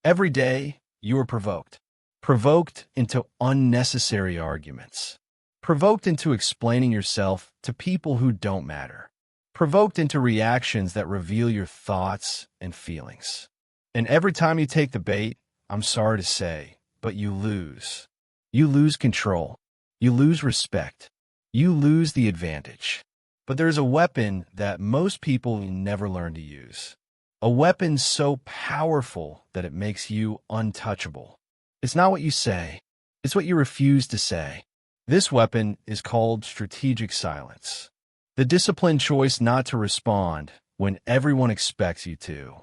Every day, you are provoked. Provoked into unnecessary arguments. Provoked into explaining yourself to people who don't matter. Provoked into reactions that reveal your thoughts and feelings. And every time you take the bait, I'm sorry to say, but you lose. You lose control. You lose respect. You lose the advantage. But there's a weapon that most people never learn to use. A weapon so powerful that it makes you untouchable. It's not what you say. It's what you refuse to say. This weapon is called strategic silence. The disciplined choice not to respond when everyone expects you to.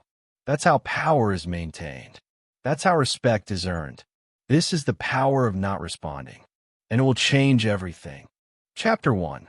That's how power is maintained. That's how respect is earned. This is the power of not responding, and it will change everything. Chapter 1.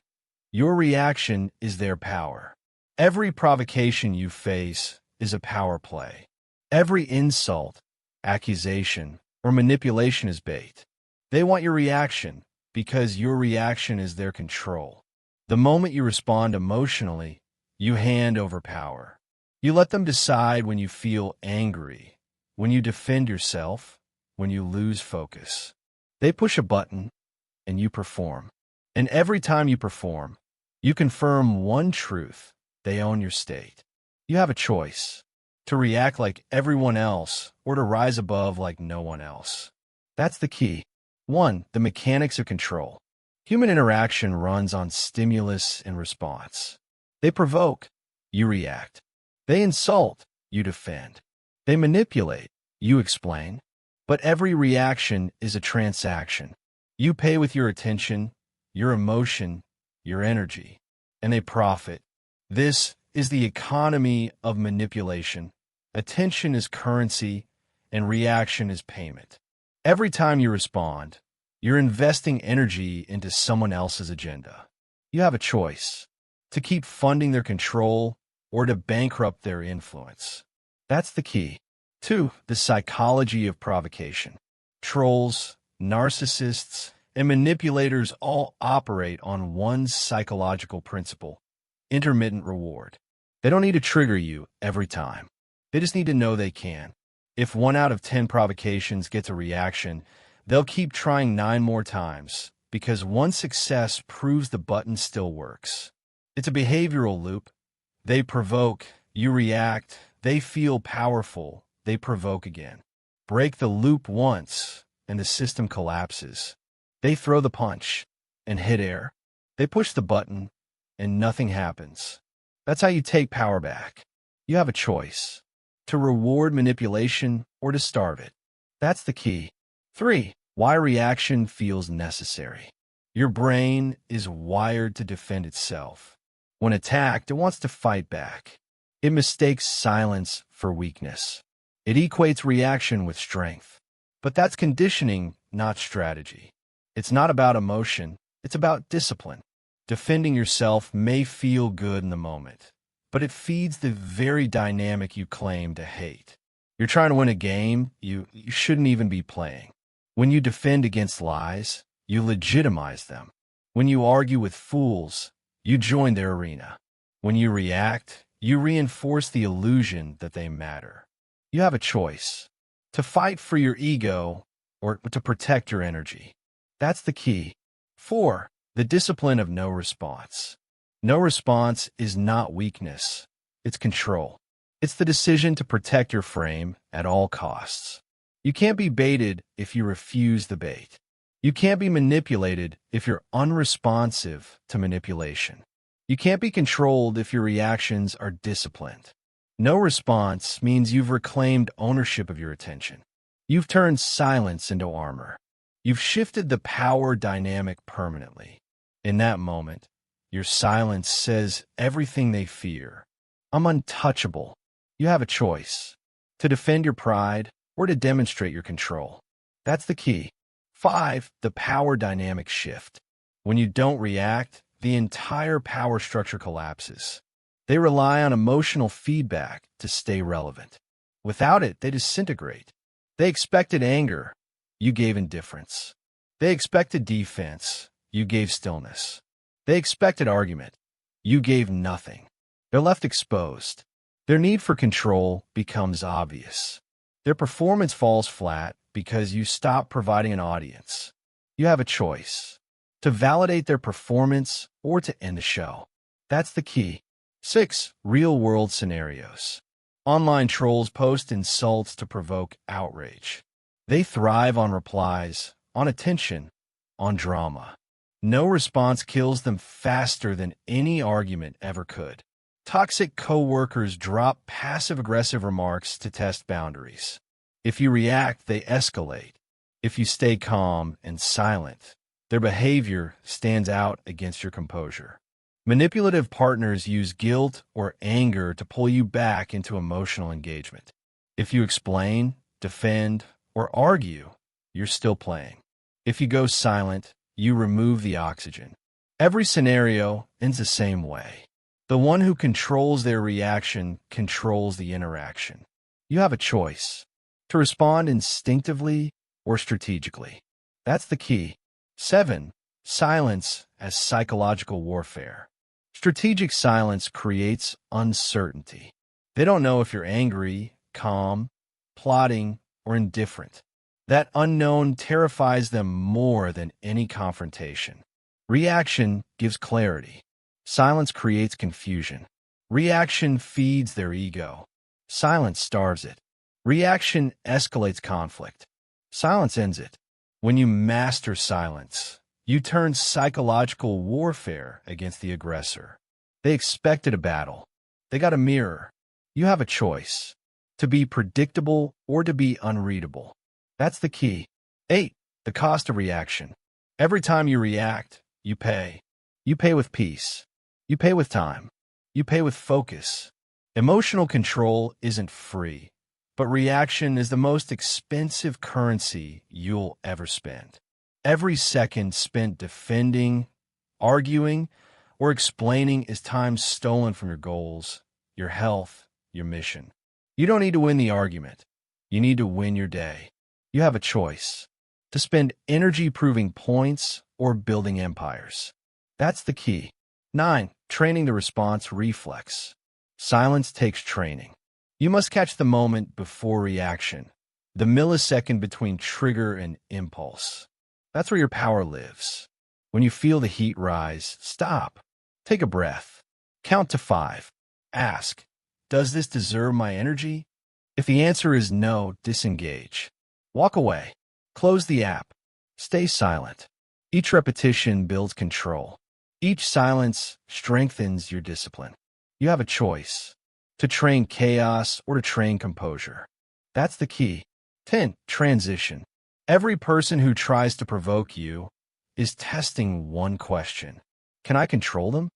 Your reaction is their power. Every provocation you face is a power play. Every insult, accusation, or manipulation is bait. They want your reaction because your reaction is their control. The moment you respond emotionally, you hand over power. You let them decide when you feel angry, when you defend yourself, when you lose focus. They push a button, and you perform. And every time you perform, you confirm one truth: they own your state. You have a choice: to react like everyone else or to rise above like no one else. That's the key. 1. The mechanics of control. Human interaction runs on stimulus and response. They provoke, you react. They insult, you defend. They manipulate, you explain. But every reaction is a transaction. You pay with your attention, your emotion, your energy, and they profit. This is the economy of manipulation. Attention is currency, and reaction is payment. Every time you respond, you're investing energy into someone else's agenda. You have a choice: to keep funding their control or to bankrupt their influence. That's the key. 2. The psychology of provocation. Trolls, narcissists, and manipulators all operate on one psychological principle: intermittent reward. They don't need to trigger you every time. They just need to know they can. If 1 out of 10 provocations gets a reaction, they'll keep trying 9 more times, because one success proves the button still works. It's a behavioral loop. They provoke, you react, they feel powerful, they provoke again. Break the loop once, and the system collapses. They throw the punch and hit air. They push the button, and nothing happens. That's how you take power back. You have a choice: to reward manipulation or to starve it. That's the key. 3. Why reaction feels necessary. Your brain is wired to defend itself. When attacked, it wants to fight back. It mistakes silence for weakness. It equates reaction with strength. But that's conditioning, not strategy. It's not about emotion, it's about discipline. Defending yourself may feel good in the moment, but it feeds the very dynamic you claim to hate. You're trying to win a game you shouldn't even be playing. When you defend against lies, you legitimize them. When you argue with fools, you join their arena. When you react, you reinforce the illusion that they matter. You have a choice: to fight for your ego or to protect your energy. That's the key. 4. The discipline of no response. No response is not weakness. It's control. It's the decision to protect your frame at all costs. You can't be baited if you refuse the bait. You can't be manipulated if you're unresponsive to manipulation. You can't be controlled if your reactions are disciplined. No response means you've reclaimed ownership of your attention. You've turned silence into armor. You've shifted the power dynamic permanently. In that moment, your silence says everything they fear. I'm untouchable. You have a choice: to defend your pride or to demonstrate your control. That's the key. 5. The power dynamic shift. When you don't react, the entire power structure collapses. They rely on emotional feedback to stay relevant. Without it, they disintegrate. They expected anger. You gave indifference. They expected defense. You gave stillness. They expected argument. You gave nothing. They're left exposed. Their need for control becomes obvious. Their performance falls flat because you stop providing an audience. You have a choice: to validate their performance or to end the show. That's the key. 6. Real-world scenarios. Online trolls post insults to provoke outrage. They thrive on replies, on attention, on drama. No response kills them faster than any argument ever could. Toxic coworkers drop passive-aggressive remarks to test boundaries. If you react, they escalate. If you stay calm and silent, their behavior stands out against your composure. Manipulative partners use guilt or anger to pull you back into emotional engagement. If you explain, defend, or argue, you're still playing. If you go silent, you remove the oxygen. Every scenario ends the same way. The one who controls their reaction controls the interaction. You have a choice: to respond instinctively or strategically. That's the key. 7. Silence as psychological warfare. Strategic silence creates uncertainty. They don't know if you're angry, calm, plotting, or indifferent. That unknown terrifies them more than any confrontation. Reaction gives clarity. Silence creates confusion. Reaction feeds their ego. Silence starves it. Reaction escalates conflict. Silence ends it. When you master silence, you turn psychological warfare against the aggressor. They expected a battle. They got a mirror. You have a choice: to be predictable or to be unreadable. That's the key. 8. The cost of reaction. Every time you react, you pay. You pay with peace. You pay with time. You pay with focus. Emotional control isn't free, but reaction is the most expensive currency you'll ever spend. Every second spent defending, arguing, or explaining is time stolen from your goals, your health, your mission. You don't need to win the argument. You need to win your day. You have a choice: to spend energy proving points or building empires. That's the key. 9. Training the response reflex. Silence takes training. You must catch the moment before reaction, the millisecond between trigger and impulse. That's where your power lives. When you feel the heat rise, stop. Take a breath. Count to 5. Ask, does this deserve my energy? If the answer is no, disengage. Walk away. Close the app. Stay silent. Each repetition builds control. Each silence strengthens your discipline. You have a choice: to train chaos or to train composure. That's the key. 10. Transition. Every person who tries to provoke you is testing one question: can I control them?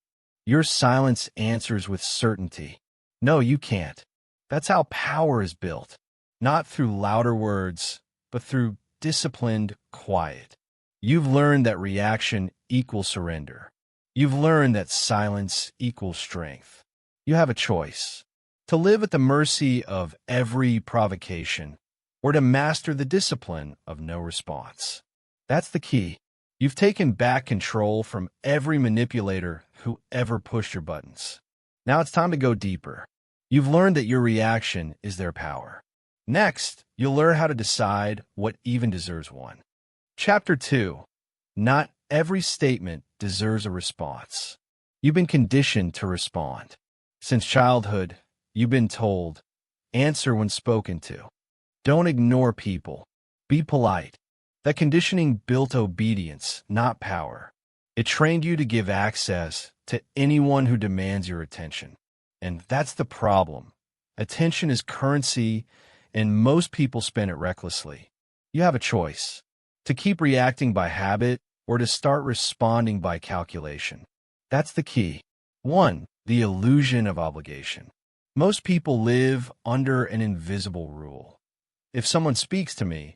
Your silence answers with certainty: no, you can't. That's how power is built. Not through louder words, but through disciplined quiet. You've learned that reaction equals surrender. You've learned that silence equals strength. You have a choice: to live at the mercy of every provocation, or to master the discipline of no response. That's the key. You've taken back control from every manipulator who ever pushed your buttons. Now it's time to go deeper. You've learned that your reaction is their power. Next, you'll learn how to decide what even deserves one. Chapter 2. Not every statement deserves a response. You've been conditioned to respond. Since childhood, you've been told, answer when spoken to. Don't ignore people. Be polite. That conditioning built obedience, not power. It trained you to give access to anyone who demands your attention. And that's the problem. Attention is currency, and most people spend it recklessly. You have a choice: to keep reacting by habit or to start responding by calculation. That's the key. 1. The illusion of obligation. Most people live under an invisible rule. If someone speaks to me,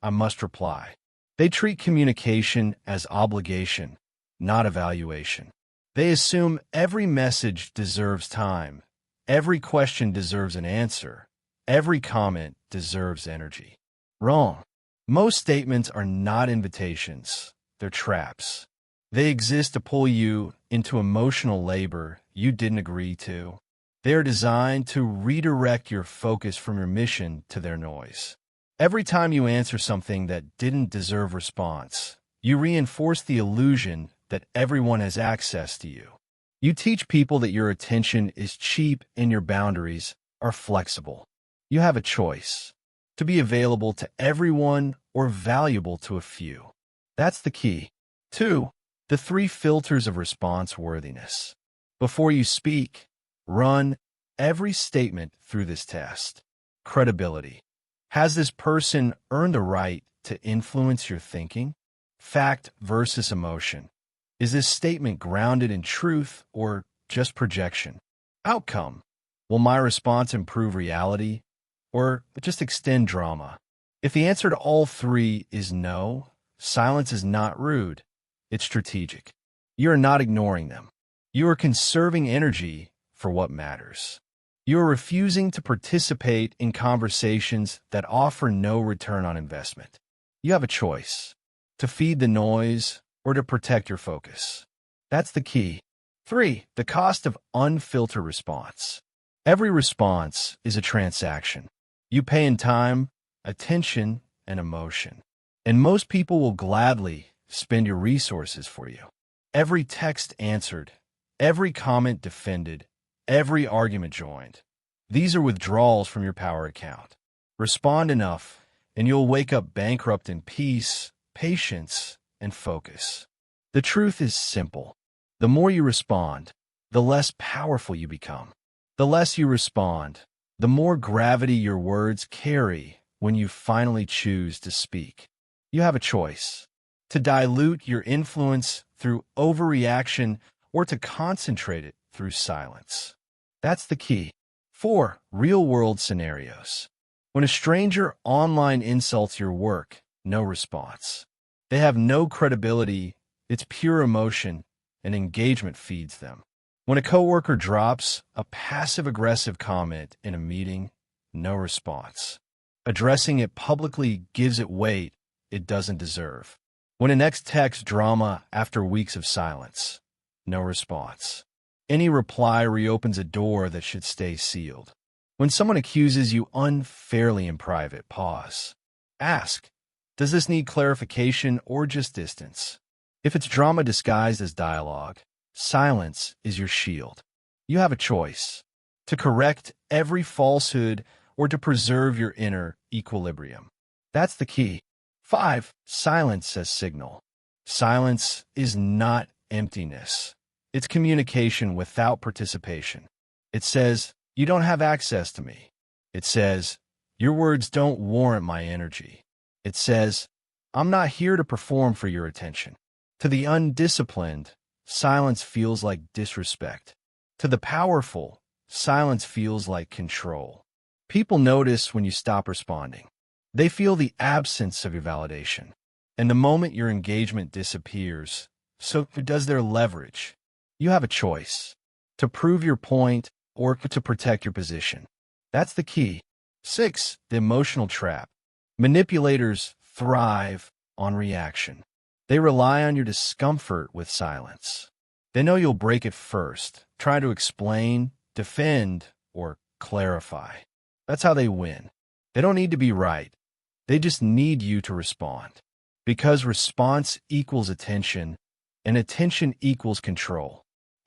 I must reply. They treat communication as obligation, not evaluation. They assume every message deserves time, every question deserves an answer, every comment deserves energy. Wrong. Most statements are not invitations, they're traps. They exist to pull you into emotional labor you didn't agree to. They are designed to redirect your focus from your mission to their noise. Every time you answer something that didn't deserve response, you reinforce the illusion that everyone has access to you. You teach people that your attention is cheap and your boundaries are flexible. You have a choice: to be available to everyone or valuable to a few. That's the key. 2. The 3 filters of response worthiness. Before you speak, run every statement through this test. Credibility. Has this person earned the right to influence your thinking? Fact versus emotion. Is this statement grounded in truth or just projection? Outcome. Will my response improve reality or just extend drama? If the answer to all 3 is no, silence is not rude. It's strategic. You are not ignoring them. You are conserving energy for what matters. You are refusing to participate in conversations that offer no return on investment. You have a choice: to feed the noise or to protect your focus. That's the key. 3. The cost of unfiltered response. Every response is a transaction. You pay in time, attention, and emotion. And most people will gladly spend your resources for you. Every text answered, every comment defended, every argument joined. These are withdrawals from your power account. Respond enough, and you'll wake up bankrupt in peace, patience, and focus. The truth is simple. The more you respond, the less powerful you become. The less you respond, the more gravity your words carry when you finally choose to speak. You have a choice: to dilute your influence through overreaction or to concentrate it through silence. That's the key. 4. Real-world scenarios. When a stranger online insults your work, no response. They have no credibility, it's pure emotion, and engagement feeds them. When a coworker drops a passive-aggressive comment in a meeting, no response. Addressing it publicly gives it weight it doesn't deserve. When an ex texts drama after weeks of silence, no response. Any reply reopens a door that should stay sealed. When someone accuses you unfairly in private, pause. Ask, does this need clarification or just distance? If it's drama disguised as dialogue, silence is your shield. You have a choice: to correct every falsehood or to preserve your inner equilibrium. That's the key. 5. Silence as signal. Silence is not emptiness. It's communication without participation. It says, you don't have access to me. It says, your words don't warrant my energy. It says, I'm not here to perform for your attention. To the undisciplined, silence feels like disrespect. To the powerful, silence feels like control. People notice when you stop responding. They feel the absence of your validation. And the moment your engagement disappears, so does their leverage. You have a choice: to prove your point or to protect your position. That's the key. 6. The emotional trap. Manipulators thrive on reaction. They rely on your discomfort with silence. They know you'll break it first, try to explain, defend, or clarify. That's how they win. They don't need to be right. They just need you to respond. Because response equals attention, and attention equals control.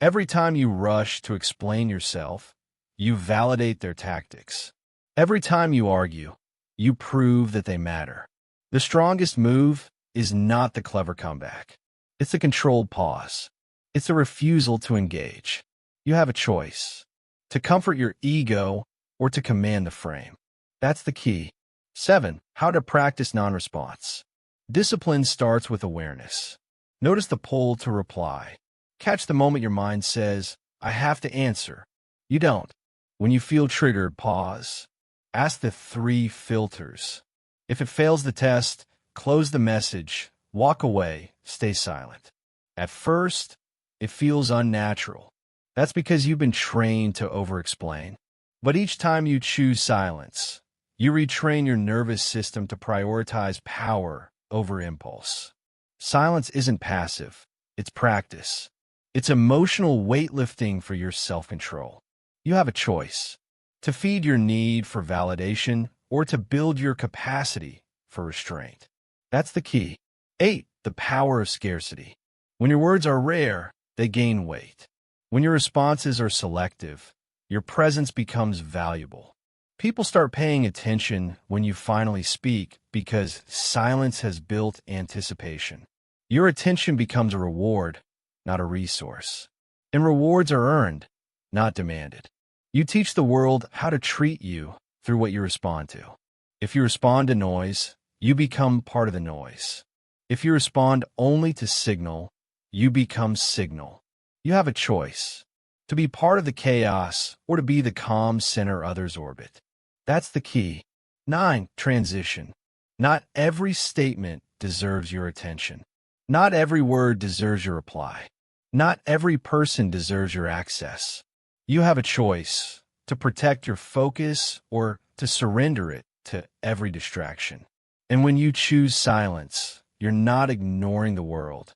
Every time you rush to explain yourself, you validate their tactics. Every time you argue, you prove that they matter. The strongest move is not the clever comeback. It's a controlled pause. It's a refusal to engage. You have a choice: to comfort your ego or to command the frame. That's the key. 7. How to practice non-response. Discipline starts with awareness. Notice the pull to reply. Catch the moment your mind says, I have to answer. You don't. When you feel triggered, pause. Ask the 3 filters. If it fails the test, close the message, walk away, stay silent. At first, it feels unnatural. That's because you've been trained to over-explain. But each time you choose silence, you retrain your nervous system to prioritize power over impulse. Silence isn't passive, it's practice. It's emotional weightlifting for your self-control. You have a choice: to feed your need for validation or to build your capacity for restraint. That's the key. 8. The power of scarcity. When your words are rare, they gain weight. When your responses are selective, your presence becomes valuable. People start paying attention when you finally speak because silence has built anticipation. Your attention becomes a reward, not a resource. And rewards are earned, not demanded. You teach the world how to treat you through what you respond to. If you respond to noise, you become part of the noise. If you respond only to signal, you become signal. You have a choice: to be part of the chaos or to be the calm center others orbit. That's the key. 9. Transition. Not every statement deserves your attention. Not every word deserves your reply. Not every person deserves your access. You have a choice: to protect your focus or to surrender it to every distraction. And when you choose silence, you're not ignoring the world.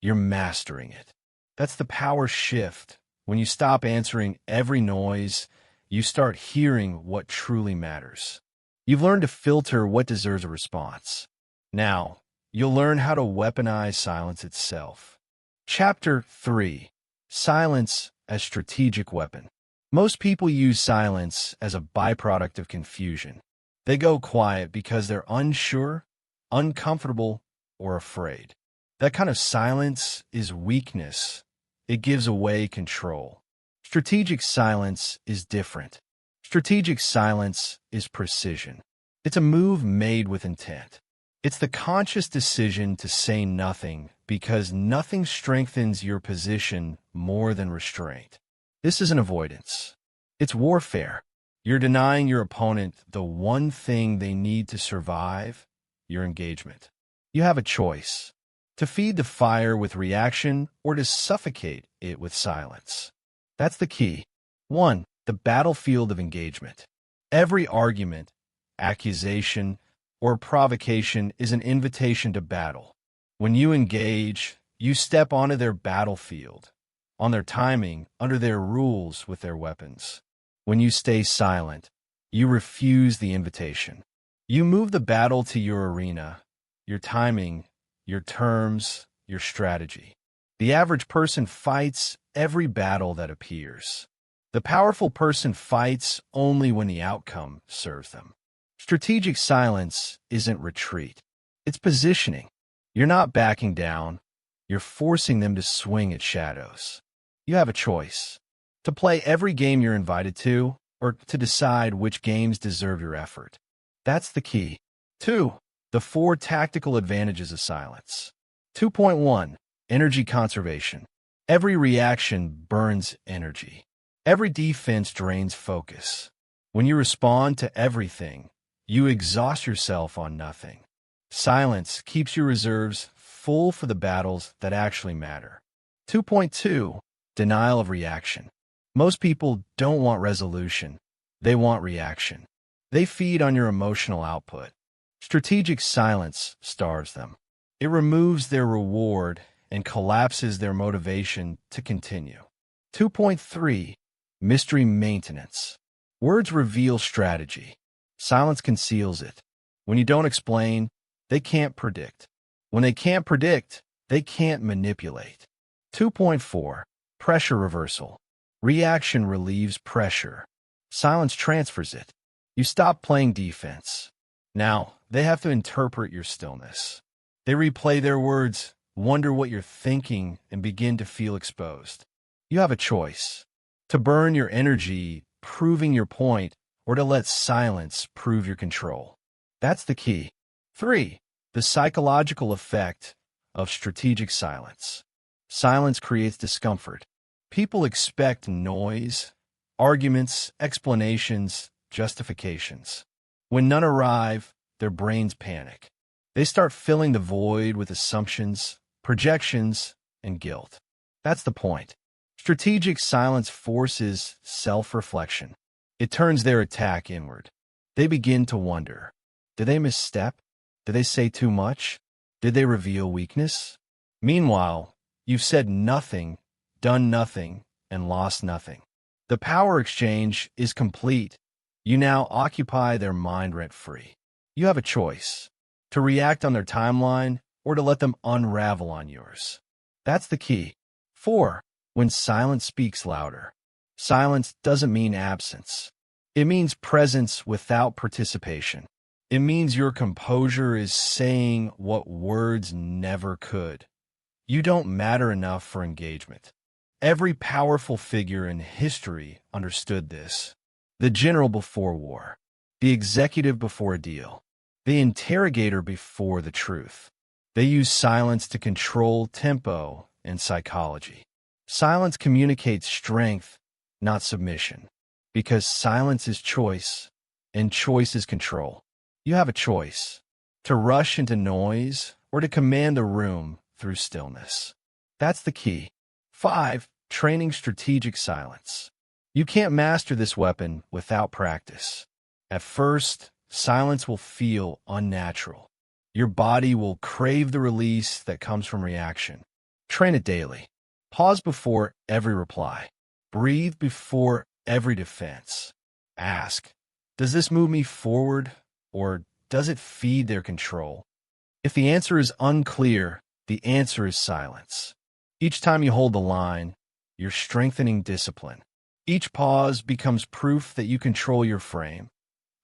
You're mastering it. That's the power shift. When you stop answering every noise, you start hearing what truly matters. You've learned to filter what deserves a response. Now, you'll learn how to weaponize silence itself. Chapter 3. Silence as strategic weapon. Most people use silence as a byproduct of confusion. They go quiet because they're unsure, uncomfortable, or afraid. That kind of silence is weakness. It gives away control. Strategic silence is different. Strategic silence is precision. It's a move made with intent. It's the conscious decision to say nothing because nothing strengthens your position more than restraint. This isn't avoidance. It's warfare. You're denying your opponent the one thing they need to survive: your engagement. You have a choice: to feed the fire with reaction or to suffocate it with silence. That's the key. 1. The battlefield of engagement. Every argument, accusation, or provocation is an invitation to battle. When you engage, you step onto their battlefield, on their timing, under their rules, with their weapons. When you stay silent, you refuse the invitation. You move the battle to your arena, your timing, your terms, your strategy. The average person fights every battle that appears. The powerful person fights only when the outcome serves them. Strategic silence isn't retreat. It's positioning. You're not backing down. You're forcing them to swing at shadows. You have a choice: to play every game you're invited to, or to decide which games deserve your effort. That's the key. 2. The 4 tactical advantages of silence. 2.1. Energy conservation. Every reaction burns energy. Every defense drains focus. When you respond to everything, you exhaust yourself on nothing. Silence keeps your reserves full for the battles that actually matter. 2.2. Denial of reaction. Most people don't want resolution. They want reaction. They feed on your emotional output. Strategic silence starves them. It removes their reward and collapses their motivation to continue. 2.3. Mystery maintenance. Words reveal strategy. Silence conceals it. When you don't explain, they can't predict. When they can't predict, they can't manipulate. 2.4. Pressure reversal. Reaction relieves pressure. Silence transfers it. You stop playing defense. Now, they have to interpret your stillness. They replay their words, wonder what you're thinking, and begin to feel exposed. You have a choice: to burn your energy proving your point, or to let silence prove your control. That's the key. 3. The psychological effect of strategic silence. Silence creates discomfort. People expect noise, arguments, explanations, justifications. When none arrive, their brains panic. They start filling the void with assumptions, projections, and guilt. That's the point. Strategic silence forces self-reflection. It turns their attack inward. They begin to wonder: did they misstep? Did they say too much? Did they reveal weakness? Meanwhile, you've said nothing, done nothing, and lost nothing. The power exchange is complete. You now occupy their mind rent-free. You have a choice: to react on their timeline or to let them unravel on yours. That's the key. 4. When silence speaks louder. Silence doesn't mean absence. It means presence without participation. It means your composure is saying what words never could. You don't matter enough for engagement. Every powerful figure in history understood this. The general before war, the executive before a deal, the interrogator before the truth. They use silence to control tempo and psychology. Silence communicates strength, not submission, because silence is choice, and choice is control. You have a choice: to rush into noise or to command the room through stillness. That's the key. 5. Training strategic silence. You can't master this weapon without practice. At first, silence will feel unnatural. Your body will crave the release that comes from reaction. Train it daily. Pause before every reply. Breathe before every defense. Ask, does this move me forward, or does it feed their control? If the answer is unclear, the answer is silence. Each time you hold the line, you're strengthening discipline. Each pause becomes proof that you control your frame,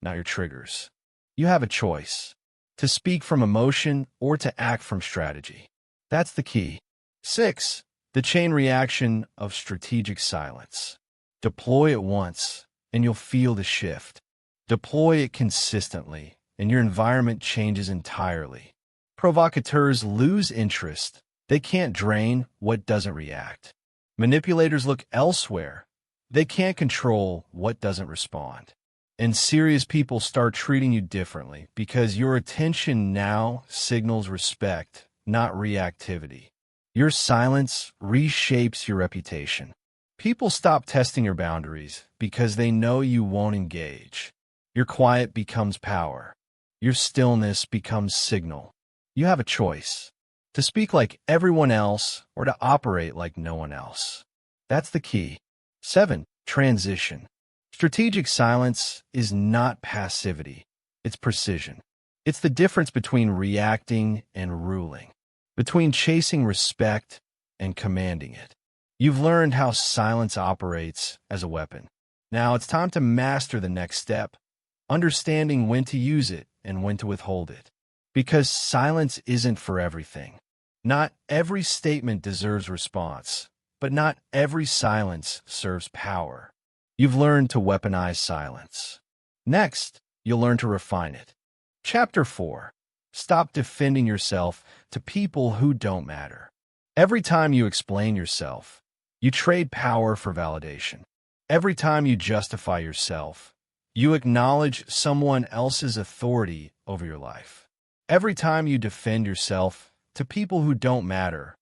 not your triggers. You have a choice: to speak from emotion or to act from strategy. That's the key. 6. The chain reaction of strategic silence. Deploy it once, and you'll feel the shift. Deploy it consistently, and your environment changes entirely. Provocateurs lose interest. They can't drain what doesn't react. Manipulators look elsewhere. They can't control what doesn't respond. And serious people start treating you differently because your attention now signals respect, not reactivity. Your silence reshapes your reputation. People stop testing your boundaries because they know you won't engage. Your quiet becomes power. Your stillness becomes signal. You have a choice: to speak like everyone else or to operate like no one else. That's the key. 7. Transition. Strategic silence is not passivity. It's precision. It's the difference between reacting and ruling, between chasing respect and commanding it. You've learned how silence operates as a weapon. Now it's time to master the next step: understanding when to use it and when to withhold it. Because silence isn't for everything. Not every statement deserves response, but not every silence serves power. You've learned to weaponize silence. Next, you'll learn to refine it. Chapter 4. Stop defending yourself to people who don't matter. Every time you explain yourself, you trade power for validation. Every time you justify yourself, you acknowledge someone else's authority over your life. Every time you defend yourself to people who don't matter,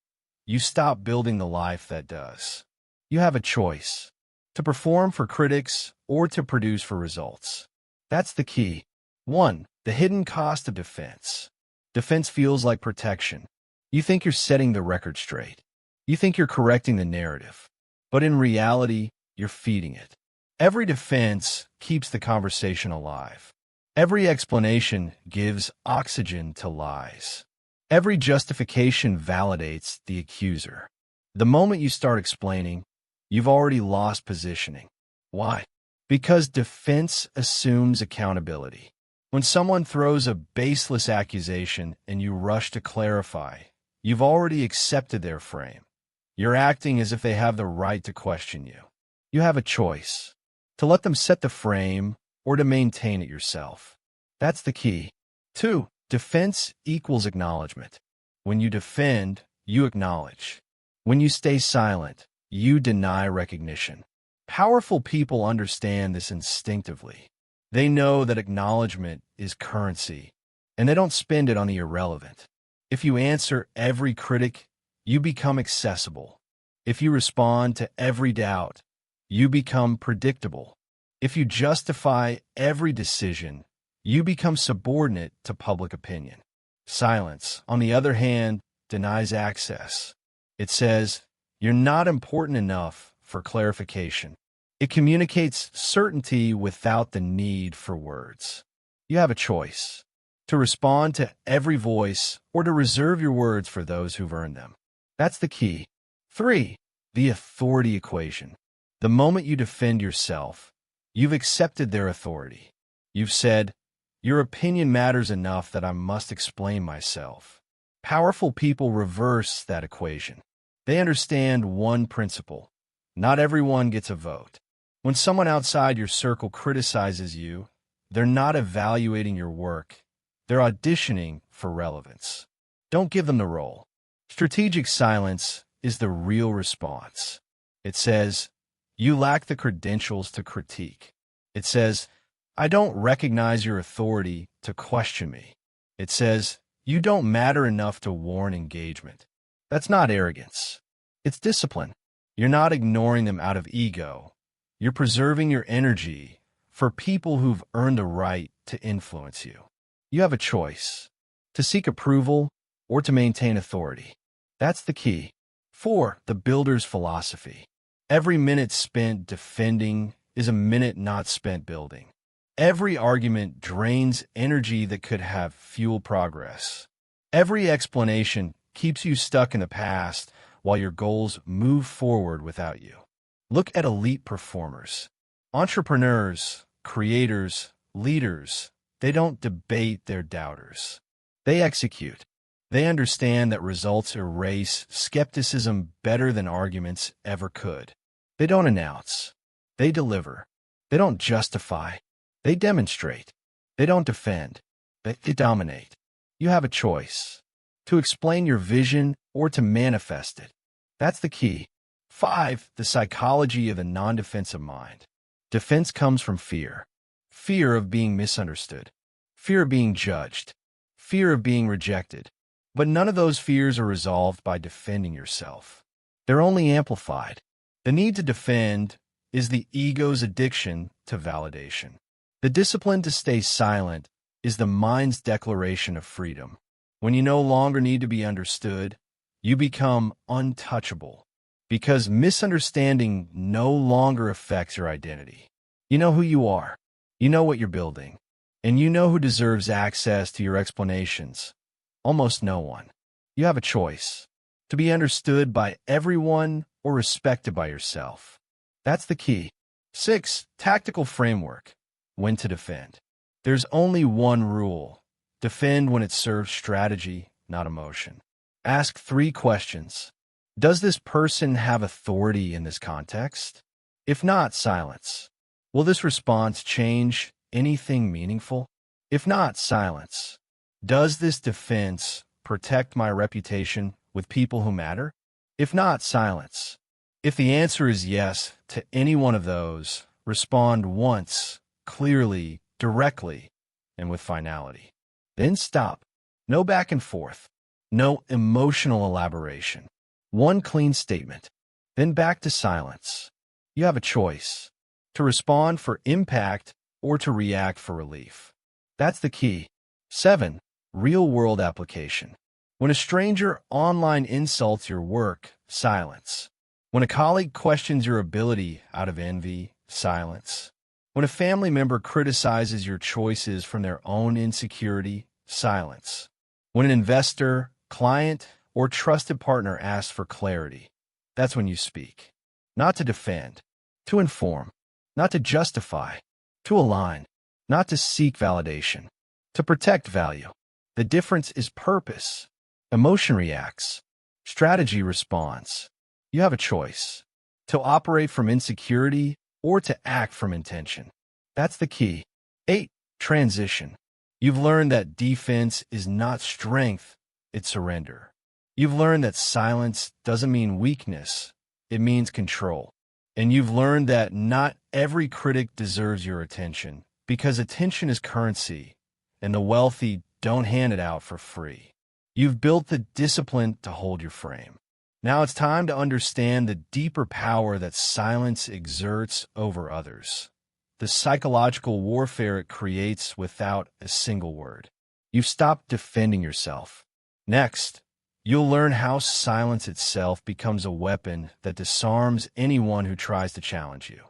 you stop building the life that does. You have a choice: to perform for critics or to produce for results. That's the key. 1. The hidden cost of defense. Defense feels like protection. You think you're setting the record straight. You think you're correcting the narrative. But in reality, you're feeding it. Every defense keeps the conversation alive. Every explanation gives oxygen to lies. Every justification validates the accuser. The moment you start explaining, you've already lost positioning. Why? Because defense assumes accountability. When someone throws a baseless accusation and you rush to clarify, you've already accepted their frame. You're acting as if they have the right to question you. You have a choice: to let them set the frame or to maintain it yourself. That's the key. 2. Defense equals acknowledgement. When you defend, you acknowledge. When you stay silent, you deny recognition. Powerful people understand this instinctively. They know that acknowledgement is currency, and they don't spend it on the irrelevant. If you answer every critic, you become accessible. If you respond to every doubt, you become predictable. If you justify every decision, you become subordinate to public opinion. Silence, on the other hand, denies access. It says, you're not important enough for clarification. It communicates certainty without the need for words. You have a choice: to respond to every voice or to reserve your words for those who've earned them. That's the key. 3. The authority equation. The moment you defend yourself, you've accepted their authority. You've said, "Your opinion matters enough that I must explain myself." Powerful people reverse that equation. They understand one principle: not everyone gets a vote. When someone outside your circle criticizes you, they're not evaluating your work. They're auditioning for relevance. Don't give them the role. Strategic silence is the real response. It says, "You lack the credentials to critique." It says, "I don't recognize your authority to question me." It says, "You don't matter enough to warrant engagement." That's not arrogance. It's discipline. You're not ignoring them out of ego. You're preserving your energy for people who've earned the right to influence you. You have a choice: to seek approval or to maintain authority. That's the key. 4. The builder's philosophy. Every minute spent defending is a minute not spent building. Every argument drains energy that could have fueled progress. Every explanation keeps you stuck in the past while your goals move forward without you. Look at elite performers. Entrepreneurs, creators, leaders. They don't debate their doubters. They execute. They understand that results erase skepticism better than arguments ever could. They don't announce. They deliver. They don't justify. They demonstrate. They don't defend. They dominate. You have a choice: to explain your vision or to manifest it. That's the key. 5. The psychology of the non-defensive mind. Defense comes from fear. Fear of being misunderstood. Fear of being judged. Fear of being rejected. But none of those fears are resolved by defending yourself. They're only amplified. The need to defend is the ego's addiction to validation. The discipline to stay silent is the mind's declaration of freedom. When you no longer need to be understood, you become untouchable, because misunderstanding no longer affects your identity. You know who you are. You know what you're building. And you know who deserves access to your explanations. Almost no one. You have a choice: to be understood by everyone or respected by yourself. That's the key. 6. Tactical framework. When to defend. There's only one rule: defend when it serves strategy, not emotion. Ask 3 questions. Does this person have authority in this context? If not, silence. Will this response change anything meaningful? If not, silence. Does this defense protect my reputation with people who matter? If not, silence. If the answer is yes to any one of those, respond once, clearly, directly, and with finality. Then stop. No back and forth. No emotional elaboration. One clean statement. Then back to silence. You have a choice: to respond for impact or to react for relief. That's the key. 7. Real-world application. When a stranger online insults your work, silence. When a colleague questions your ability out of envy, silence. When a family member criticizes your choices from their own insecurity, silence. When an investor, client, or trusted partner asks for clarity, that's when you speak. Not to defend, to inform, not to justify, to align, not to seek validation, to protect value. The difference is purpose. Emotion reacts. Strategy responds. You have a choice: to operate from insecurity or to act from intention. That's the key. 8. Transition. You've learned that defense is not strength, it's surrender. You've learned that silence doesn't mean weakness, it means control. And you've learned that not every critic deserves your attention, because attention is currency, and the wealthy don't hand it out for free. You've built the discipline to hold your frame. Now it's time to understand the deeper power that silence exerts over others, the psychological warfare it creates without a single word. You've stopped defending yourself. Next, you'll learn how silence itself becomes a weapon that disarms anyone who tries to challenge you.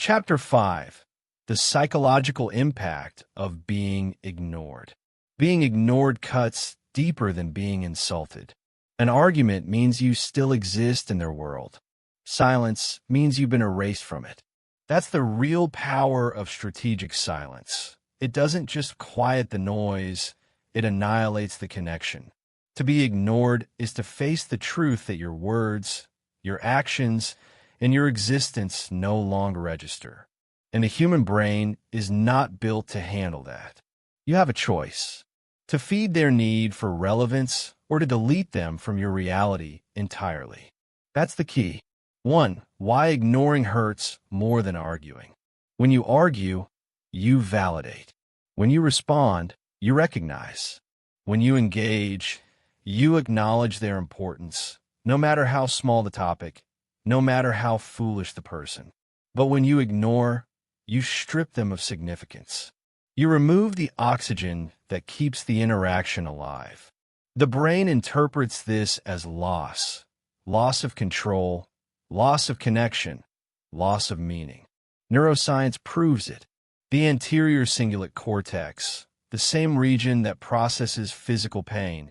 Chapter 5. The Psychological Impact of Being Ignored. Being ignored cuts deeper than being insulted. An argument means you still exist in their world. Silence means you've been erased from it. That's the real power of strategic silence. It doesn't just quiet the noise, it annihilates the connection. To be ignored is to face the truth that your words, your actions, and your existence no longer register. And the human brain is not built to handle that. You have a choice: to feed their need for relevance or to delete them from your reality entirely. That's the key. 1. Why ignoring hurts more than arguing. When you argue, you validate. When you respond, you recognize. When you engage, you acknowledge their importance, no matter how small the topic, no matter how foolish the person. But when you ignore, you strip them of significance. You remove the oxygen that keeps the interaction alive. The brain interprets this as loss of control, loss of connection, loss of meaning. Neuroscience proves it. The anterior cingulate cortex, the same region that processes physical pain,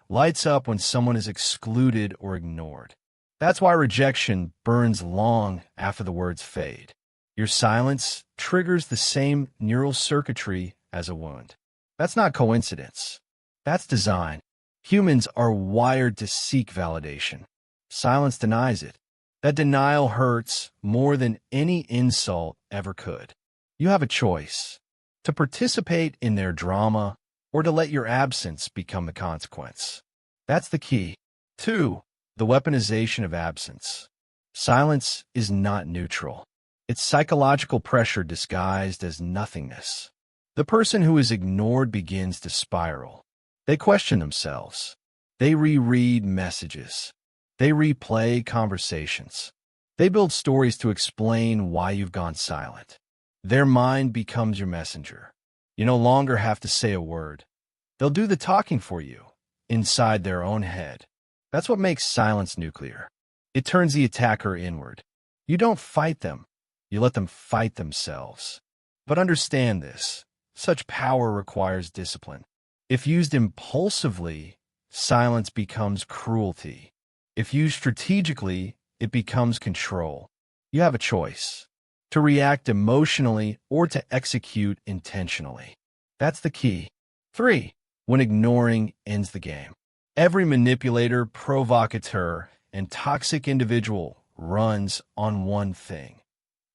lights up when someone is excluded or ignored. That's why rejection burns long after the words fade. Your silence triggers the same neural circuitry as a wound. That's not coincidence. That's design. Humans are wired to seek validation. Silence denies it. That denial hurts more than any insult ever could. You have a choice: to participate in their drama or to let your absence become the consequence. That's the key. 2. The weaponization of absence. Silence is not neutral. It's psychological pressure disguised as nothingness. The person who is ignored begins to spiral. They question themselves. They reread messages. They replay conversations. They build stories to explain why you've gone silent. Their mind becomes your messenger. You no longer have to say a word. They'll do the talking for you, inside their own head. That's what makes silence nuclear. It turns the attacker inward. You don't fight them. You let them fight themselves. But understand this: such power requires discipline. If used impulsively, silence becomes cruelty. If used strategically, it becomes control. You have a choice: to react emotionally or to execute intentionally. That's the key. 3. When ignoring ends the game. Every manipulator, provocateur, and toxic individual runs on one thing: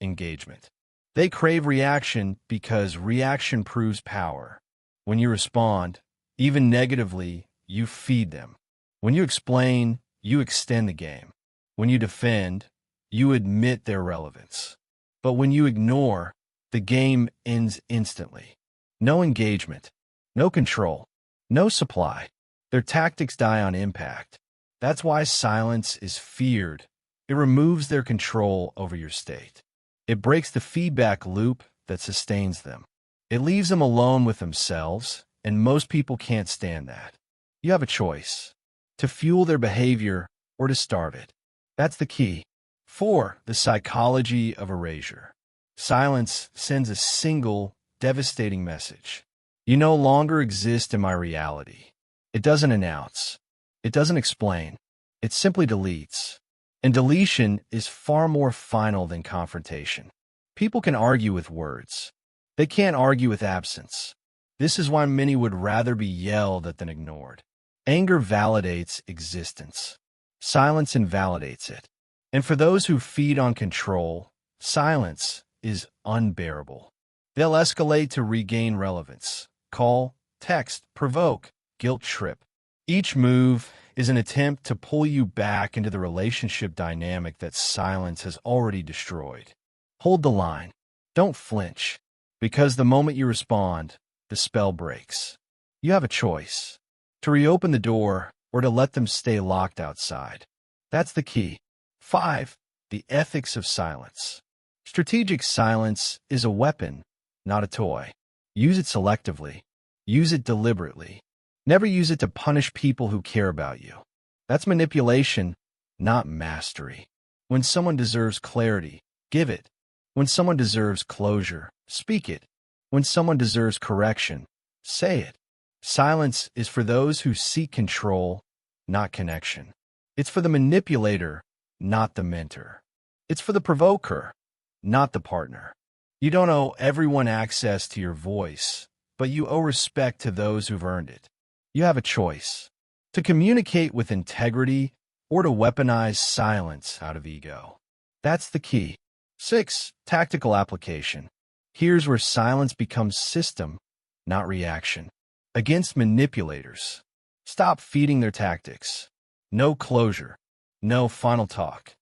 engagement. They crave reaction because reaction proves power. When you respond, even negatively, you feed them. When you explain, you extend the game. When you defend, you admit their relevance. But when you ignore, the game ends instantly. No engagement, no control, no supply. Their tactics die on impact. That's why silence is feared. It removes their control over your state. It breaks the feedback loop that sustains them. It leaves them alone with themselves, and most people can't stand that. You have a choice: to fuel their behavior or to starve it. That's the key. 4. The psychology of erasure. Silence sends a single, devastating message: you no longer exist in my reality. It doesn't announce. It doesn't explain. It simply deletes. And deletion is far more final than confrontation. People can argue with words. They can't argue with absence. This is why many would rather be yelled at than ignored. Anger validates existence. Silence invalidates it. And for those who feed on control, silence is unbearable. They'll escalate to regain relevance. Call, text, provoke, guilt trip. Each move is an attempt to pull you back into the relationship dynamic that silence has already destroyed. Hold the line. Don't flinch, because the moment you respond, the spell breaks. You have a choice: to reopen the door or to let them stay locked outside. That's the key. 5. The ethics of silence. Strategic silence is a weapon, not a toy. Use it selectively. Use it deliberately. Never use it to punish people who care about you. That's manipulation, not mastery. When someone deserves clarity, give it. When someone deserves closure, speak it. When someone deserves correction, say it. Silence is for those who seek control, not connection. It's for the manipulator, not the mentor. It's for the provoker, not the partner. You don't owe everyone access to your voice, but you owe respect to those who've earned it. You have a choice: to communicate with integrity or to weaponize silence out of ego. That's the key. 6. Tactical application. Here's where silence becomes system, not reaction. Against manipulators, stop feeding their tactics. No closure, no final talk,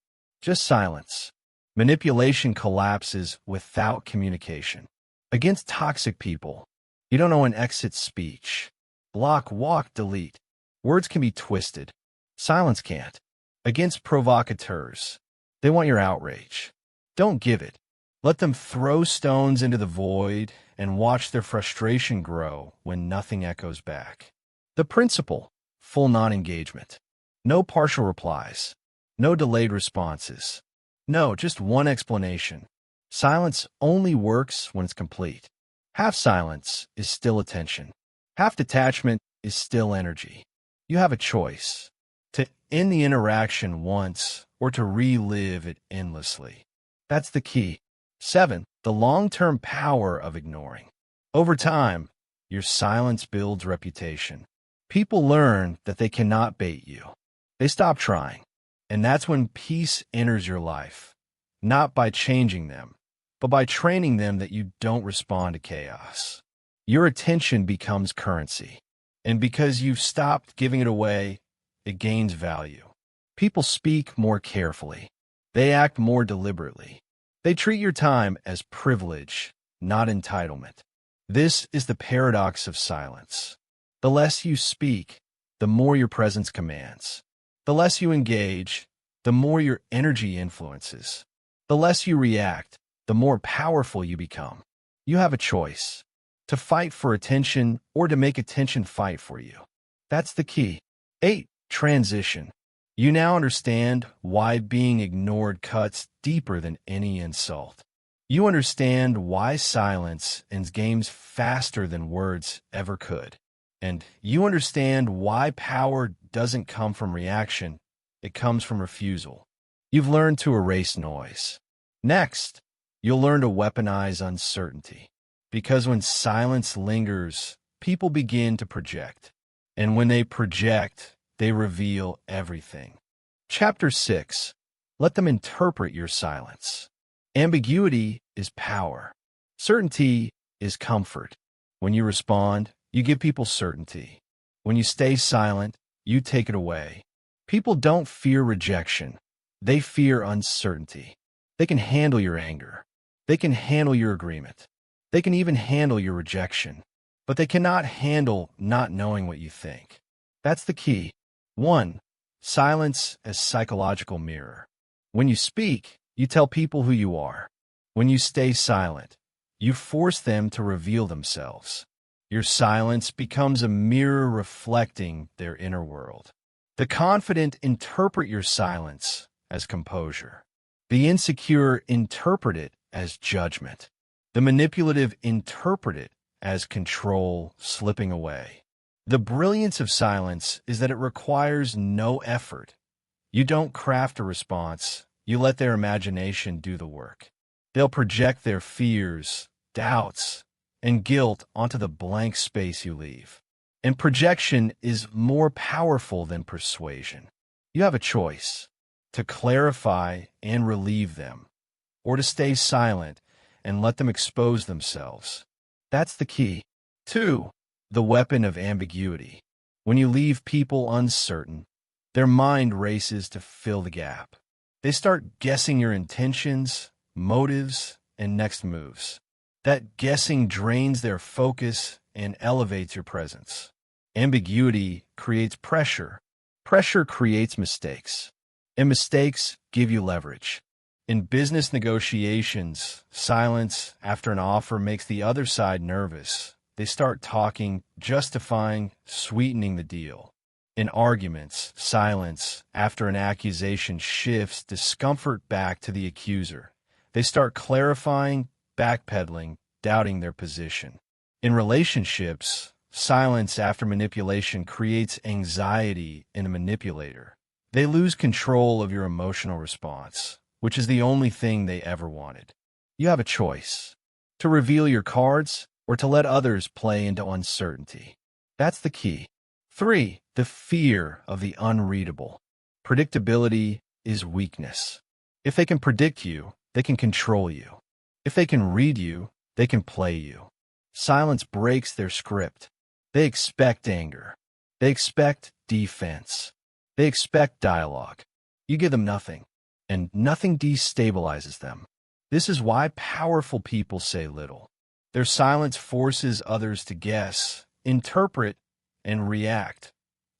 just silence. Manipulation collapses without communication. Against toxic people, you don't know an exit speech. Block, walk, delete. Words can be twisted. Silence can't. Against provocateurs, they want your outrage. Don't give it. Let them throw stones into the void and watch their frustration grow when nothing echoes back. The principle: full non-engagement. No partial replies. No delayed responses. No, just one explanation. Silence only works when it's complete. Half silence is still attention. Half detachment is still energy. You have a choice: to end the interaction once or to relive it endlessly. That's the key. 7. The long-term power of ignoring. Over time, your silence builds reputation. People learn that they cannot bait you. They stop trying. And that's when peace enters your life. Not by changing them, but by training them that you don't respond to chaos. Your attention becomes currency. And because you've stopped giving it away, it gains value. People speak more carefully. They act more deliberately. They treat your time as privilege, not entitlement. This is the paradox of silence. The less you speak, the more your presence commands. The less you engage, the more your energy influences. The less you react, the more powerful you become. You have a choice: to fight for attention or to make attention fight for you. That's the key. 8. Transition. You now understand why being ignored cuts deeper than any insult. You understand why silence ends games faster than words ever could. And you understand why power doesn't come from reaction, it comes from refusal. You've learned to erase noise. Next, you'll learn to weaponize uncertainty. Because when silence lingers, people begin to project. And when they project, they reveal everything. Chapter 6. Let them interpret your silence. Ambiguity is power. Certainty is comfort. When you respond, you give people certainty. When you stay silent, you take it away. People don't fear rejection. They fear uncertainty. They can handle your anger. They can handle your agreement. They can even handle your rejection. But they cannot handle not knowing what you think. That's the key. 1. Silence as psychological mirror. When you speak, you tell people who you are. When you stay silent, you force them to reveal themselves. Your silence becomes a mirror reflecting their inner world. The confident interpret your silence as composure. The insecure interpret it as judgment. The manipulative interpret it as control slipping away. The brilliance of silence is that it requires no effort. You don't craft a response. You let their imagination do the work. They'll project their fears, doubts, and guilt onto the blank space you leave. And projection is more powerful than persuasion. You have a choice: to clarify and relieve them, or to stay silent and let them expose themselves. That's the key. 2. The weapon of ambiguity. When you leave people uncertain, their mind races to fill the gap. They start guessing your intentions, motives, and next moves. That guessing drains their focus and elevates your presence. Ambiguity creates pressure. Pressure creates mistakes. And mistakes give you leverage. In business negotiations, silence after an offer makes the other side nervous. They start talking, justifying, sweetening the deal. In arguments, silence after an accusation shifts discomfort back to the accuser, They start clarifying, backpedaling, doubting their position. In relationships, silence after manipulation creates anxiety in a manipulator. They lose control of your emotional response, which is the only thing they ever wanted. You have a choice: to reveal your cards or to let others play into uncertainty. That's the key. 3. The fear of the unreadable. Predictability is weakness. If they can predict you, they can control you. If they can read you, they can play you. Silence breaks their script. They expect anger. They expect defense. They expect dialogue. You give them nothing, and nothing destabilizes them. This is why powerful people say little. Their silence forces others to guess, interpret, and react,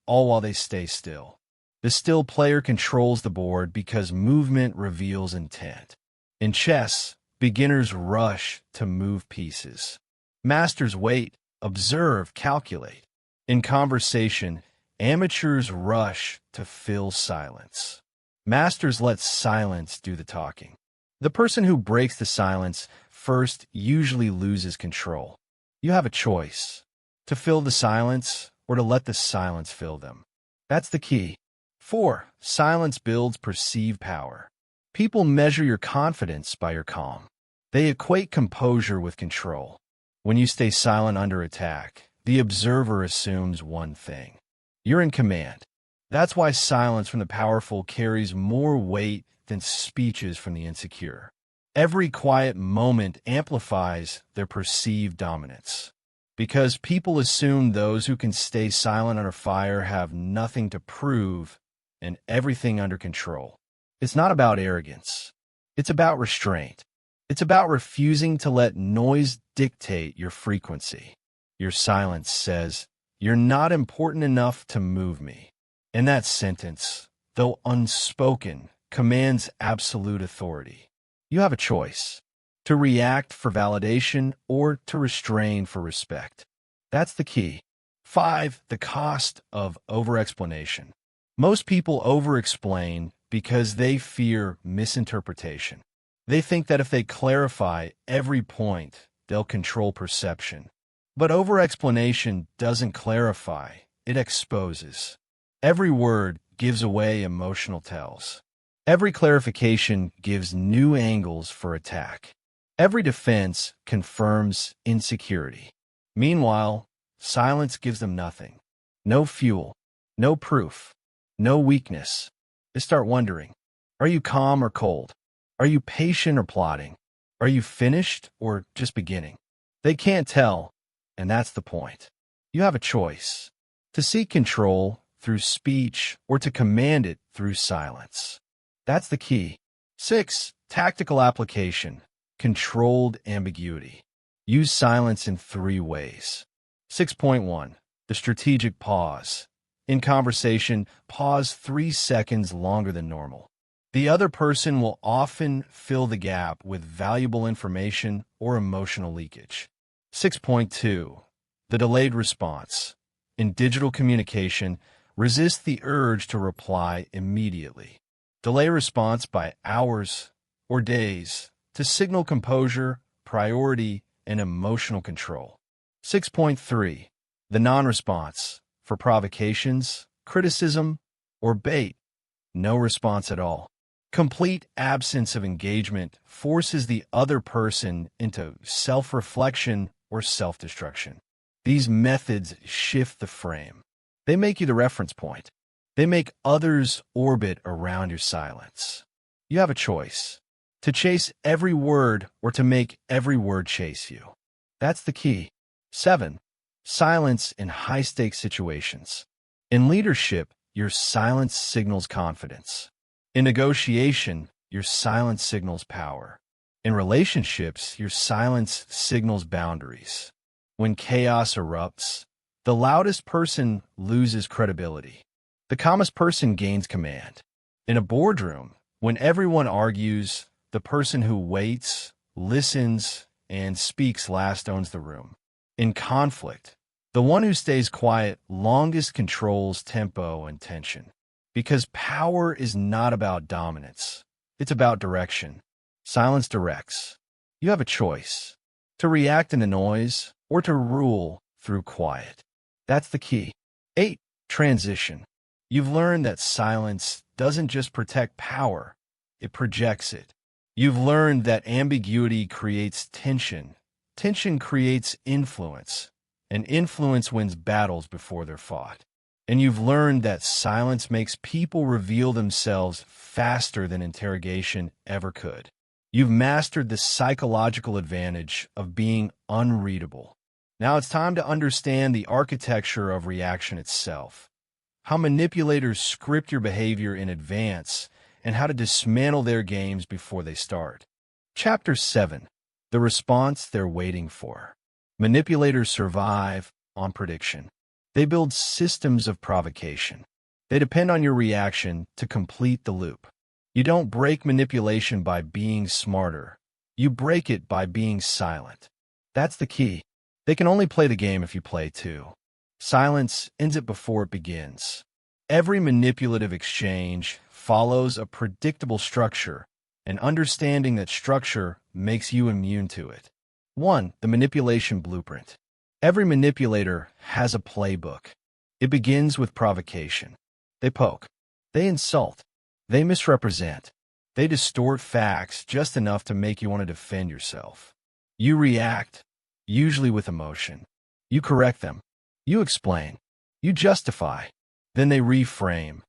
all while they stay still. The still player controls the board because movement reveals intent. In chess, beginners rush to move pieces. Masters wait, observe, calculate. In conversation, amateurs rush to fill silence. Masters let silence do the talking. The person who breaks the silence first usually loses control. You have a choice: to fill the silence or to let the silence fill them. That's the key. 4. Silence builds perceived power. People measure your confidence by your calm. They equate composure with control. When you stay silent under attack, the observer assumes one thing: you're in command. That's why silence from the powerful carries more weight than speeches from the insecure. Every quiet moment amplifies their perceived dominance. Because people assume those who can stay silent under fire have nothing to prove and everything under control. It's not about arrogance. It's about restraint. It's about refusing to let noise dictate your frequency. Your silence says, "You're not important enough to move me." And that sentence, though unspoken, commands absolute authority. You have a choice: to react for validation or to restrain for respect. That's the key. 5. The cost of over-explanation. Most people over-explain because they fear misinterpretation. They think that if they clarify every point, they'll control perception. But over-explanation doesn't clarify, it exposes. Every word gives away emotional tells. Every clarification gives new angles for attack. Every defense confirms insecurity. Meanwhile, silence gives them nothing. No fuel, no proof, no weakness. They start wondering: are you calm or cold? Are you patient or plotting? Are you finished or just beginning? They can't tell, and that's the point. You have a choice: to seek control through speech or to command it through silence. That's the key. 6. Tactical application. Controlled ambiguity. Use silence in 3 ways. 6.1. The strategic pause. In conversation, pause 3 seconds longer than normal. The other person will often fill the gap with valuable information or emotional leakage. 6.2. The delayed response. In digital communication, resist the urge to reply immediately. Delay response by hours or days to signal composure, priority, and emotional control. 6.3. The non-response. For provocations, criticism, or bait, no response at all. Complete absence of engagement forces the other person into self-reflection or self-destruction. These methods shift the frame. They make you the reference point. They make others orbit around your silence. You have a choice: to chase every word or to make every word chase you. That's the key. 7. Silence in high-stakes situations. In leadership, your silence signals confidence. In negotiation, your silence signals power. In relationships, your silence signals boundaries. When chaos erupts, the loudest person loses credibility. The calmest person gains command. In a boardroom, when everyone argues, the person who waits, listens, and speaks last owns the room. In conflict, the one who stays quiet longest controls tempo and tension. Because power is not about dominance. It's about direction. Silence directs. You have a choice: to react in the noise or to rule through quiet. That's the key. 8. Transition. You've learned that silence doesn't just protect power, it projects it. You've learned that ambiguity creates tension. Tension creates influence, and influence wins battles before they're fought. And you've learned that silence makes people reveal themselves faster than interrogation ever could. You've mastered the psychological advantage of being unreadable. Now it's time to understand the architecture of reaction itself, how manipulators script your behavior in advance, and how to dismantle their games before they start. Chapter 7. The response they're waiting for. Manipulators survive on prediction. They build systems of provocation. They depend on your reaction to complete the loop. You don't break manipulation by being smarter. You break it by being silent. That's the key. They can only play the game if you play too. Silence ends it before it begins. Every manipulative exchange follows a predictable structure, and understanding that structure makes you immune to it. 1. The manipulation blueprint. Every manipulator has a playbook. It begins with provocation. They poke. They insult. They misrepresent. They distort facts just enough to make you want to defend yourself. You react, usually with emotion. You correct them. You explain. You justify. Then they reframe,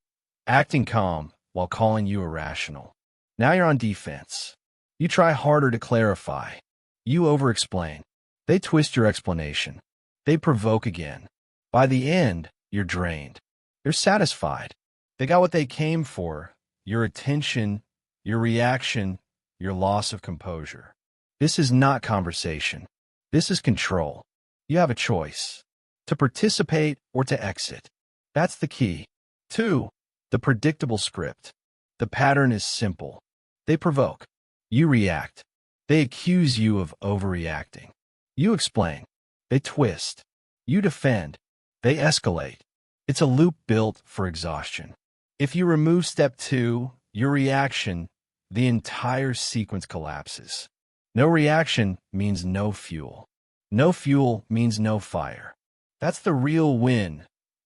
acting calm while calling you irrational. Now you're on defense. You try harder to clarify. You over-explain. They twist your explanation. They provoke again. By the end, you're drained. You're satisfied. They got what they came for: your attention, your reaction, your loss of composure. This is not conversation. This is control. You have a choice: to participate or to exit. That's the key. 2. The predictable script. The pattern is simple. They provoke. You react. They accuse you of overreacting. You explain. They twist. You defend. They escalate. It's a loop built for exhaustion. If you remove step 2, your reaction, the entire sequence collapses. No reaction means no fuel. No fuel means no fire. That's the real win.